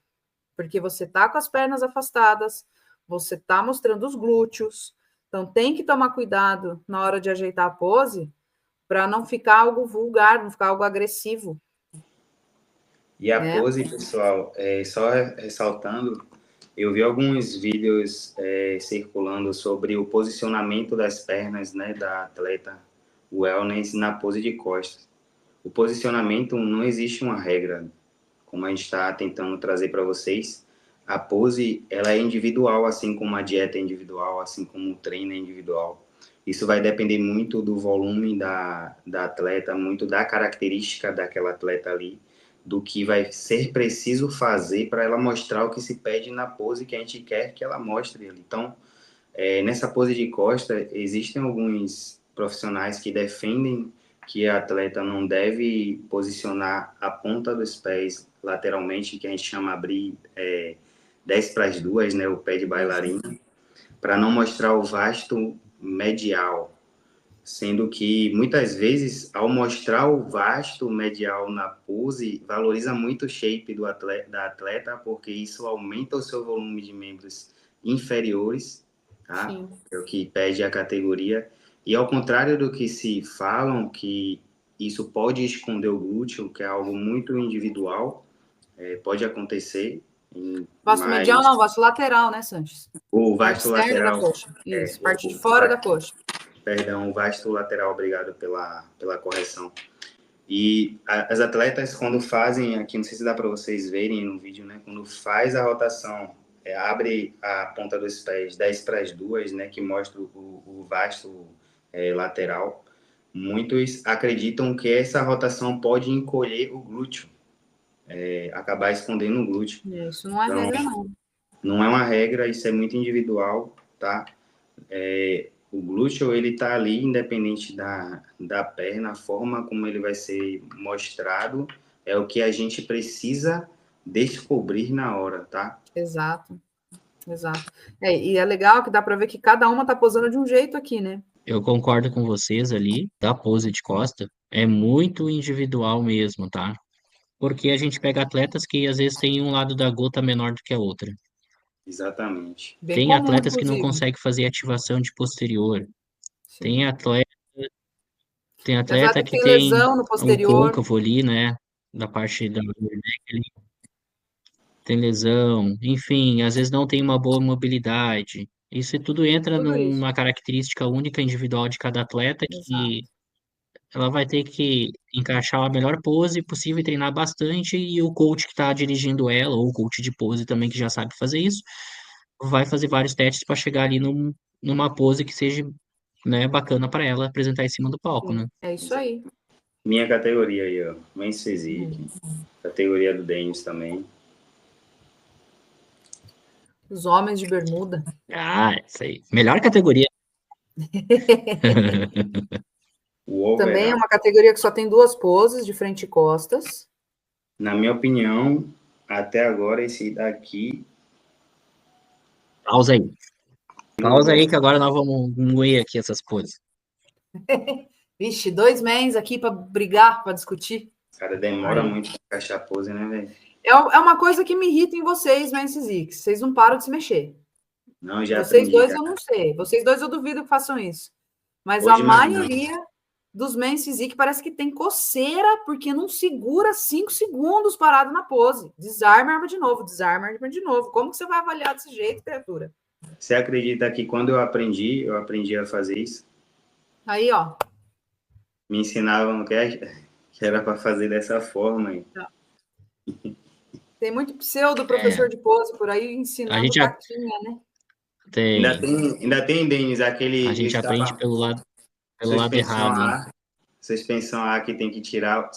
porque você está com as pernas afastadas, você está mostrando os glúteos, então tem que tomar cuidado na hora de ajeitar a pose para não ficar algo vulgar, não ficar algo agressivo. E a pose, pessoal, só ressaltando, eu vi alguns vídeos circulando sobre o posicionamento das pernas, né, da atleta wellness na pose de costas. O posicionamento não existe uma regra, como a gente está tentando trazer para vocês. A pose, ela é individual, assim como a dieta é individual, assim como o treino é individual. Isso vai depender muito do volume da atleta, muito da característica daquela atleta ali, do que vai ser preciso fazer para ela mostrar o que se pede na pose que a gente quer que ela mostre ali. Então, nessa pose de costa, existem alguns profissionais que defendem que a atleta não deve posicionar a ponta dos pés lateralmente, que a gente chama abrir 10 para as 2, né, o pé de bailarina, para não mostrar o vasto medial, sendo que muitas vezes, ao mostrar o vasto medial na pose, valoriza muito o shape da atleta, porque isso aumenta o seu volume de membros inferiores, tá? Sim. É o que pede a categoria. E ao contrário do que se falam, que isso pode esconder o glúteo, que é algo muito individual, pode acontecer. Vasto medial não, vasto lateral, né, Sanches? O vasto lateral. Da coxa. Isso, parte de fora da coxa. Perdão, o vasto lateral, obrigado pela correção. E as atletas, quando fazem, aqui não sei se dá para vocês verem no vídeo, né? Quando faz a rotação, abre a ponta dos pés 10 para as 2, né? Que mostra o vasto lateral. Muitos acreditam que essa rotação pode encolher o glúteo, acabar escondendo o glúteo. Isso não é então, regra, não. Não é uma regra, isso é muito individual, tá? O glúteo, ele tá ali, independente da perna, a forma como ele vai ser mostrado é o que a gente precisa descobrir na hora, tá? Exato. E é legal que dá para ver que cada uma tá posando de um jeito aqui, né? Eu concordo com vocês ali, da pose de costa, é muito individual mesmo, tá? Porque a gente pega atletas que às vezes tem um lado da gota menor do que a outra. Exatamente. Bem tem comum, atletas inclusive. Que não conseguem fazer ativação de posterior. Sim. Tem atleta que tem lesão no posterior. Um côncavo ali, né? Da parte da tem lesão, enfim, às vezes não tem uma boa mobilidade. Isso tudo entra numa característica única individual de cada atleta que ela vai ter que encaixar a melhor pose possível e treinar bastante, e o coach que está dirigindo ela, ou o coach de pose também que já sabe fazer isso, vai fazer vários testes para chegar ali numa pose que seja, né, bacana para ela apresentar em cima do palco, né? É isso aí. Minha categoria aí, ó, Men's Physique, categoria do Denis também. Os homens de bermuda. Ah, isso aí. Melhor categoria. Também é uma categoria que só tem 2 poses, de frente e costas. Na minha opinião, até agora, esse daqui... Pausa aí. Pausa aí que agora nós vamos moer aqui essas poses. Vixe, 2 mens aqui para brigar, para discutir. Cara, demora muito para encaixar a pose, né, velho? É uma coisa que me irrita em vocês, Men's Physique. Vocês não param de se mexer. Não, já Vocês aprendi, dois já. Eu não sei. Vocês dois eu duvido que façam isso. Mas Hoje a maioria dos Men's Physique parece que tem coceira porque não segura 5 segundos parado na pose. Desarma, arma de novo. Desarma, arma de novo. Como que você vai avaliar desse jeito, criatura? Você acredita que quando eu aprendi a fazer isso? Aí, ó. Me ensinavam que era para fazer dessa forma. Aí. Tem muito pseudo professor de pose por aí ensinando caquinha, né? Tem. Ainda tem, Denis, A aquele gente aprende pelo lado suspensão errado, hein? A, suspensão A que tem que tirar,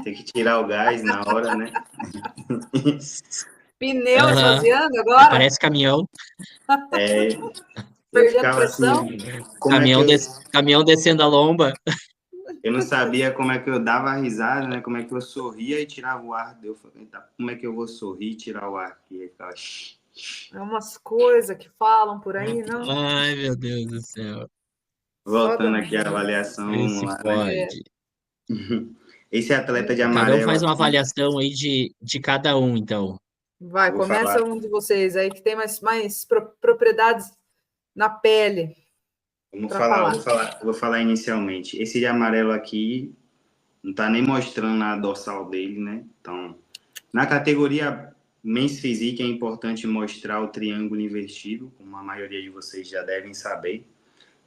tem que tirar o gás na hora, né? Pneu Aham. esvaziando agora? Parece caminhão. É, eu Perdendo ficava pressão? assim, como é que eu, Caminhão descendo a lomba. eu não sabia como é que eu dava a risada, né? Como é que eu sorria e tirava o ar. Eu falei, tá, como é que eu vou sorrir e tirar o ar aqui? Aí ficava, É umas coisas que falam por aí, não? Ai, meu Deus do céu. Só voltando dando aqui à risada. avaliação, Vê vamos se lá, né? É. pode. Esse atleta de Cada um amarelo faz uma aqui, avaliação aí de cada um, então. Vai, vou começa falar, um de vocês aí que tem mais propriedades na pele para falar. vou falar inicialmente. Esse de amarelo aqui não tá nem mostrando a dorsal dele, né? Então, na categoria Men's Physique é importante mostrar o triângulo invertido, como a maioria de vocês já devem saber.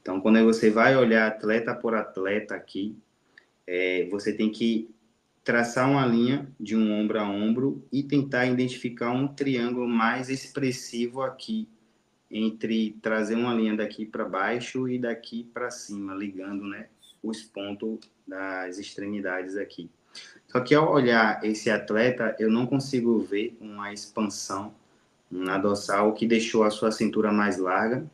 Então, quando você vai olhar atleta por atleta aqui, você tem que traçar uma linha de um ombro a ombro e tentar identificar um triângulo mais expressivo aqui, entre trazer uma linha daqui para baixo e daqui para cima, ligando, né, os pontos das extremidades aqui. Só que ao olhar esse atleta, eu não consigo ver uma expansão na dorsal que deixou a sua cintura mais larga.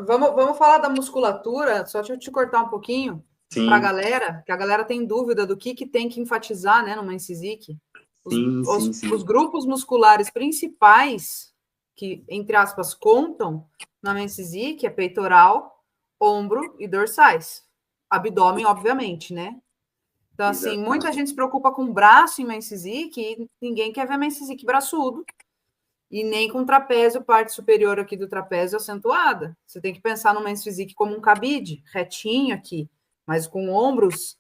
Vamos falar da musculatura, só deixa eu te cortar um pouquinho para a Sim, galera, que a galera tem dúvida do que tem que enfatizar, né, no Men's Physique. Os sim. grupos musculares principais que, entre aspas, contam na Men's Physique é peitoral, ombro e dorsais. Abdômen, obviamente, né? Então, assim, muita Exatamente. gente se preocupa com braço em Men's Physique e ninguém quer ver Men's Physique braçudo. E nem com trapézio, parte superior aqui do trapézio acentuada. Você tem que pensar no Men's Physique como um cabide, retinho aqui, mas com ombros,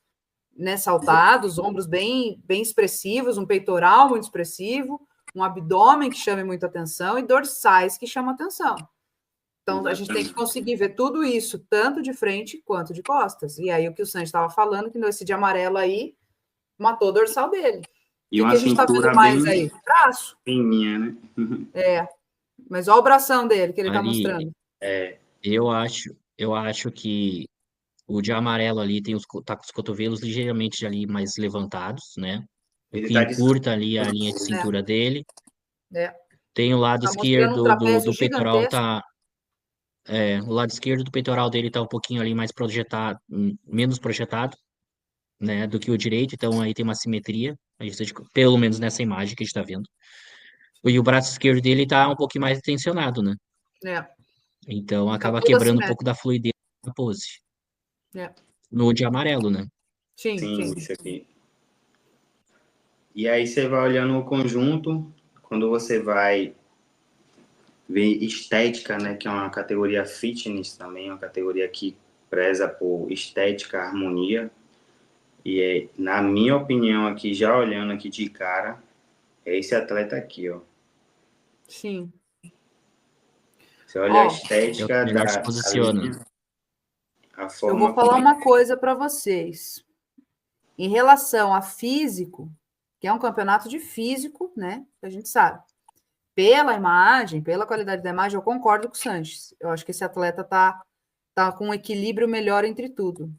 né, saltados, ombros bem expressivos, um peitoral muito expressivo, um abdômen que chame muita atenção e dorsais que chamam atenção. Então, a gente tem que conseguir ver tudo isso, tanto de frente quanto de costas. E aí, o que o Sanji estava falando, que esse de amarelo aí matou o dorsal dele. E O que uma a gente está vendo cintura mais bem aí? Braço. fininha, né? Mas olha o bração dele que ele está Ali, mostrando. eu acho que o de amarelo ali tá com os cotovelos ligeiramente ali mais levantados, né? O Ele que tá de encurta ali a linha de cintura dele. É. Tem o lado Tá mostrando um esquerdo do, trapézio do peitoral gigantesco. tá. O lado esquerdo do peitoral dele tá um pouquinho ali mais projetado, menos projetado, né, do que o direito, então aí tem uma simetria, pelo menos nessa imagem que a gente tá vendo. E o braço esquerdo dele tá um pouquinho mais tensionado, né? É. Então Tá acaba tudo quebrando um pouco assimétrico. da fluidez da pose. É. No de amarelo, né? Sim, sim, sim. isso aqui. E aí você vai olhando o conjunto, quando você vai ver estética, né, que é uma categoria fitness também, uma categoria que preza por estética, harmonia, e na minha opinião aqui, já olhando aqui de cara, é esse atleta aqui, ó. Sim. Você olha a Ó, É o que estética melhor se da posiciona. linha, a eu vou forma falar como uma coisa para vocês. Em relação a físico, que é um campeonato de físico, né? Que a gente sabe. Pela imagem, pela qualidade da imagem, eu concordo com o Sanches. Eu acho que esse atleta tá com um equilíbrio melhor entre tudo.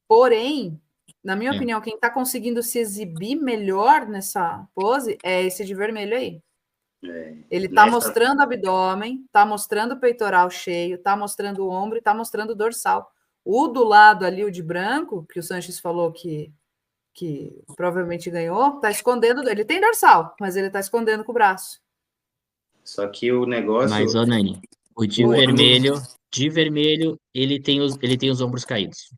Porém, na minha É. opinião, quem está conseguindo se exibir melhor nessa pose é esse de vermelho aí. Ele está nessa mostrando abdômen, está mostrando o peitoral cheio, está mostrando o ombro e está mostrando o dorsal. O do lado ali, o de branco, que o Sanches falou que provavelmente ganhou, está escondendo. Ele tem dorsal, mas ele está escondendo com o braço. só que o Mas, negócio ô Nani, o Oi. de vermelho, ele tem os ombros caídos.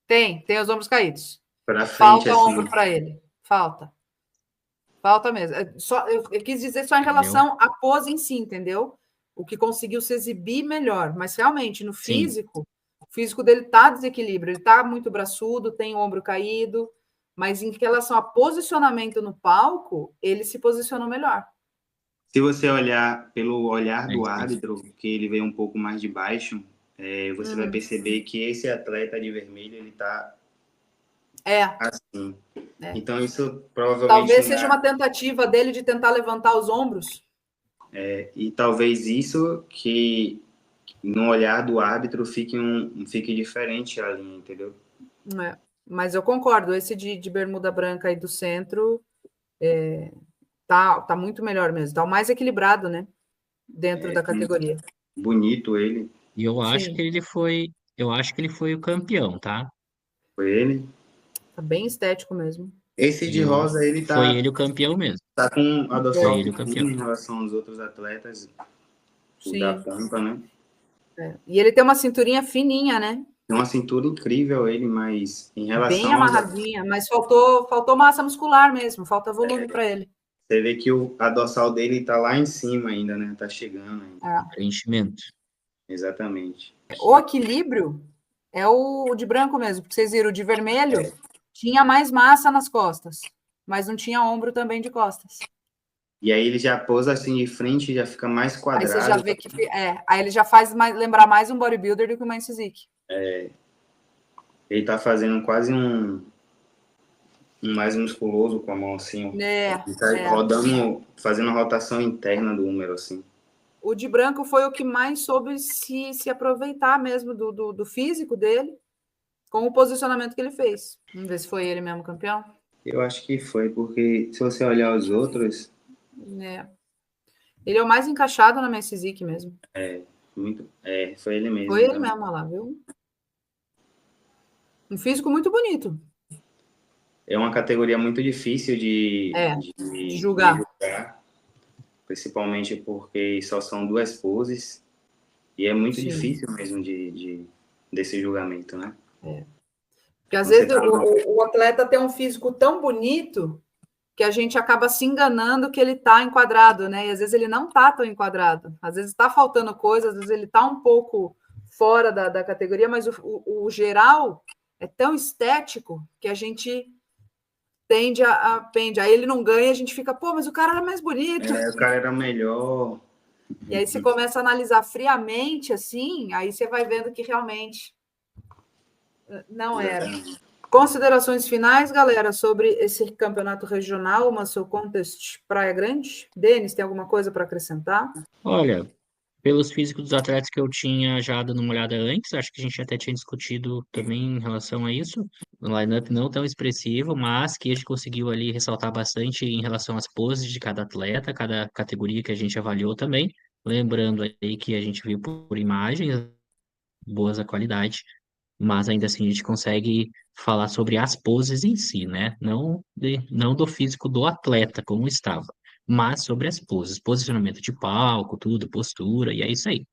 Tem os ombros caídos. para frente Falta assim, ombro para ele. Falta. Falta mesmo. Eu quis dizer só em Entendeu? relação à pose em si, entendeu? O que conseguiu se exibir melhor. Mas realmente, no Sim. físico, o físico dele está desequilíbrio. Ele está muito braçudo, tem o ombro caído. Mas em relação a posicionamento no palco, ele se posicionou melhor. se você olhar pelo olhar É do isso aí. árbitro, que ele veio um pouco mais de baixo, você vai perceber que esse atleta de vermelho, ele tá assim. É. Então, isso provavelmente... Talvez seja uma tentativa dele de tentar levantar os ombros. E talvez isso que no olhar do árbitro fique diferente a linha, entendeu? Mas eu concordo, esse de bermuda branca aí do centro tá muito melhor mesmo, tá o mais equilibrado, né? Dentro da categoria. Bonito ele. E eu acho Sim. que ele foi o campeão, tá? Foi ele. Tá bem estético mesmo. Esse de Viu? rosa, ele Foi ele o campeão mesmo. tá com a Foi dorsal ele o campeão. pequena em relação aos outros atletas, o da Sim. ponta, né? E ele tem uma cinturinha fininha, né? Tem uma cintura incrível ele, mas em Bem relação amarradinha, mas faltou massa muscular mesmo, falta volume para ele. Você vê que a dorsal dele tá lá em cima ainda, né? Tá chegando ainda. Preenchimento. Exatamente. O equilíbrio é o de branco mesmo, porque vocês viram, o de vermelho tinha mais massa nas costas, mas não tinha ombro também de costas. E aí ele já pôs assim de frente, já fica mais quadrado. Aí você já vê que aí ele já faz lembrar mais um bodybuilder do que o Mance Physique. Ele tá fazendo quase um mais musculoso com a mão assim. Ele tá rodando, fazendo a rotação interna do húmero assim. O de branco foi o que mais soube se aproveitar mesmo do físico dele, com o posicionamento que ele fez. Vamos ver se foi ele mesmo campeão. Eu acho que foi, porque se você olhar os outros... Ele é o mais encaixado na Mance Physique mesmo. Foi ele mesmo. Foi ele mesmo, olha lá, viu? Um físico muito bonito. É uma categoria muito difícil de julgar. Principalmente porque só são 2 poses. E é muito Sim. difícil mesmo desse julgamento, né? Porque às vezes o atleta tem um físico tão bonito que a gente acaba se enganando que ele está enquadrado, né? E às vezes ele não está tão enquadrado. Às vezes está faltando coisa, às vezes ele está um pouco fora da categoria, mas o geral é tão estético que a gente tende a pende. Aí ele não ganha, a gente fica, pô, mas o cara era mais bonito. O cara era melhor. E aí você começa a analisar friamente, assim, aí você vai vendo que realmente não era. Considerações finais, galera, sobre esse campeonato regional, Muscle Contest Praia Grande? Denis, tem alguma coisa para acrescentar? Olha, pelos físicos dos atletas que eu tinha já dado uma olhada antes, acho que a gente até tinha discutido também em relação a isso. Um line-up não tão expressivo, mas que a gente conseguiu ali ressaltar bastante em relação às poses de cada atleta, cada categoria que a gente avaliou também. Lembrando aí que a gente viu por imagens boas a qualidade, mas ainda assim a gente consegue falar sobre as poses em si, né? Não do físico do atleta, como estava, mas sobre as poses, posicionamento de palco, tudo, postura, e é isso aí.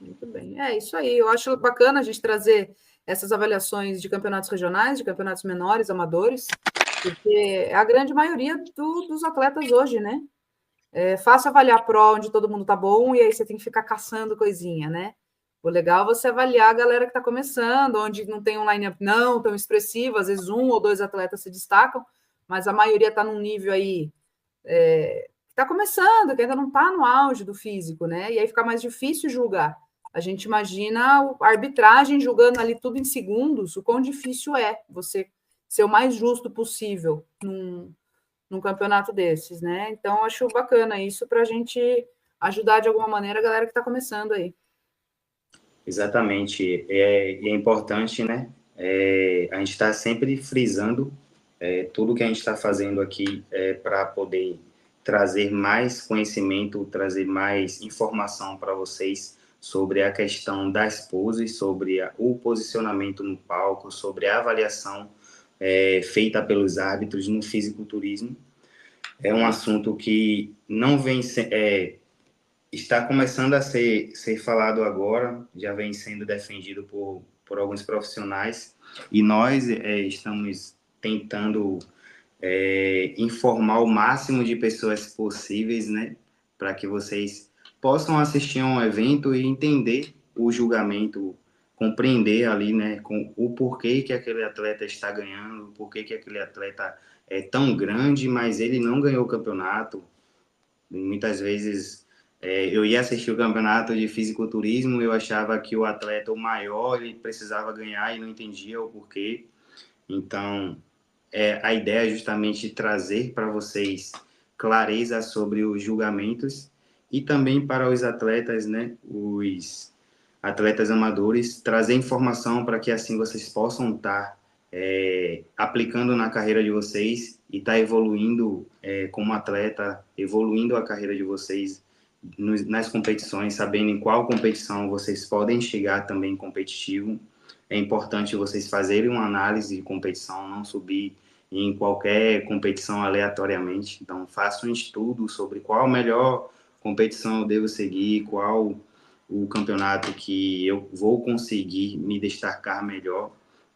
Muito bem, é isso aí. Eu acho bacana a gente trazer essas avaliações de campeonatos regionais, de campeonatos menores, amadores, porque é a grande maioria dos atletas hoje, né? É fácil avaliar pro onde todo mundo tá bom e aí você tem que ficar caçando coisinha, né? O legal é você avaliar a galera que está começando, onde não tem um line-up não tão expressivo, às vezes 1 ou 2 atletas se destacam, mas a maioria está num nível aí que está começando, que ainda não está no auge do físico, né? E aí fica mais difícil julgar. A gente imagina a arbitragem julgando ali tudo em segundos, o quão difícil é você ser o mais justo possível num campeonato desses, né? Então, acho bacana isso para a gente ajudar de alguma maneira a galera que está começando aí. Exatamente. É importante, né? A gente está sempre frisando tudo que a gente está fazendo aqui para poder trazer mais conhecimento, trazer mais informação para vocês sobre a questão das poses, sobre o posicionamento no palco, sobre a avaliação feita pelos árbitros no fisiculturismo. É um assunto que não vem está começando a ser falado agora, já vem sendo defendido por alguns profissionais, e nós estamos tentando informar o máximo de pessoas possíveis, né, para que vocês possam assistir a um evento e entender o julgamento, compreender ali, né, com o porquê que aquele atleta está ganhando, o porquê que aquele atleta é tão grande, mas ele não ganhou o campeonato. Muitas vezes eu ia assistir o campeonato de fisiculturismo, eu achava que o atleta, o maior, ele precisava ganhar e não entendia o porquê. Então, a ideia é justamente trazer para vocês clareza sobre os julgamentos e também para os atletas, né, os atletas amadores, trazer informação para que assim vocês possam estar aplicando na carreira de vocês e estar evoluindo como atleta, evoluindo a carreira de vocês nas competições, sabendo em qual competição vocês podem chegar também competitivo. É importante vocês fazerem uma análise de competição, não subir em qualquer competição aleatoriamente. Então, faça um estudo sobre qual a melhor competição eu devo seguir, qual o campeonato que eu vou conseguir me destacar melhor.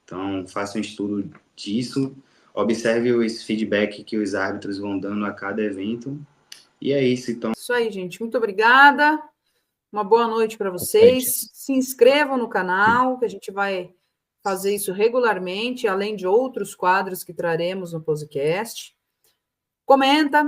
Então, faça um estudo disso, observe os feedback que os árbitros vão dando a cada evento. E é isso, então. Isso aí, gente. Muito obrigada. Uma boa noite para vocês. Se inscrevam no canal, que a gente vai fazer isso regularmente, além de outros quadros que traremos no podcast. Comenta,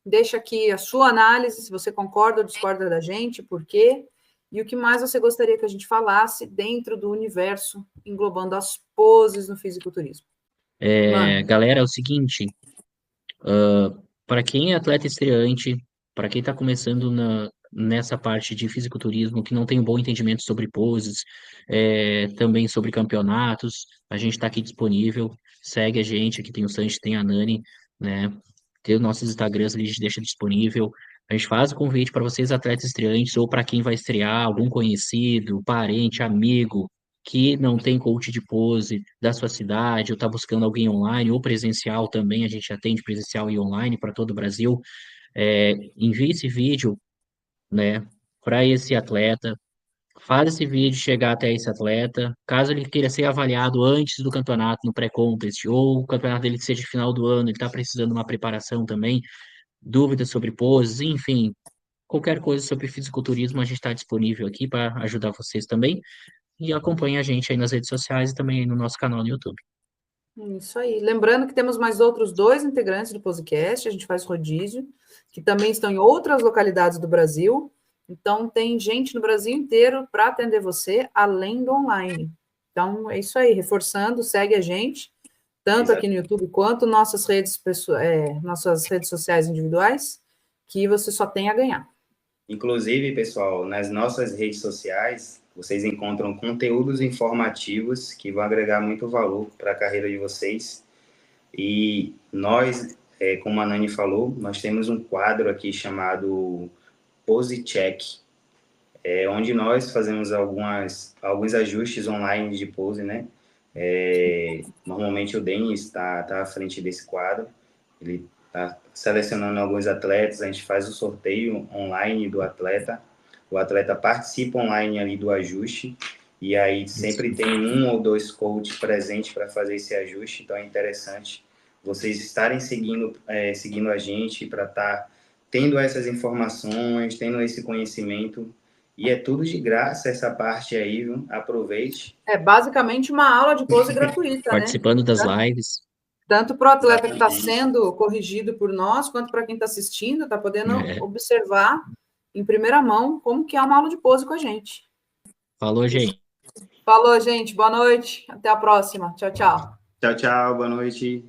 deixa aqui a sua análise, se você concorda ou discorda da gente, por quê, e o que mais você gostaria que a gente falasse dentro do universo, englobando as poses no fisiculturismo. Galera, é o seguinte, para quem é atleta estreante, para quem está começando nessa parte de fisiculturismo, que não tem um bom entendimento sobre poses, também sobre campeonatos, a gente está aqui disponível, segue a gente, aqui tem o Sanji, tem a Nani, né? Tem os nossos Instagrams ali, a gente deixa disponível. A gente faz o convite para vocês, atletas estreantes, ou para quem vai estrear, algum conhecido, parente, amigo, que não tem coach de pose da sua cidade, ou está buscando alguém online, ou presencial também, a gente atende presencial e online para todo o Brasil. Envie esse vídeo, né, para esse atleta, faz esse vídeo chegar até esse atleta, caso ele queira ser avaliado antes do campeonato, no pré-contest, ou o campeonato dele seja final do ano, ele está precisando de uma preparação também, dúvidas sobre poses, enfim, qualquer coisa sobre fisiculturismo, a gente está disponível aqui para ajudar vocês também. E acompanhe a gente aí nas redes sociais e também aí no nosso canal no YouTube. Isso aí. Lembrando que temos mais outros 2 integrantes do podcast, a gente faz rodízio, que também estão em outras localidades do Brasil. Então, tem gente no Brasil inteiro para atender você, além do online. Então, é isso aí. Reforçando, segue a gente, tanto aqui no YouTube quanto nossas redes sociais individuais, que você só tem a ganhar. Inclusive, pessoal, nas nossas redes sociais, vocês encontram conteúdos informativos que vão agregar muito valor para a carreira de vocês. E nós, como a Nani falou, nós temos um quadro aqui chamado Pose Check, onde nós fazemos alguns ajustes online de pose, né? Normalmente o Denis está à frente desse quadro, ele está selecionando alguns atletas, a gente faz o sorteio online do atleta, o atleta participa online ali do ajuste, e aí sempre tem 1 ou 2 coaches presentes para fazer esse ajuste, então é interessante vocês estarem seguindo a gente para estar tendo essas informações, tendo esse conhecimento, e é tudo de graça essa parte aí, viu? Aproveite. É basicamente uma aula de pose gratuita, Participando das né? lives. Tanto para o atleta que está sendo corrigido por nós, quanto para quem está assistindo, está podendo observar em primeira mão como que é uma aula de pose com a gente. Falou, gente. Falou, gente. Boa noite. Até a próxima. Tchau, tchau. Tchau, tchau. Boa noite.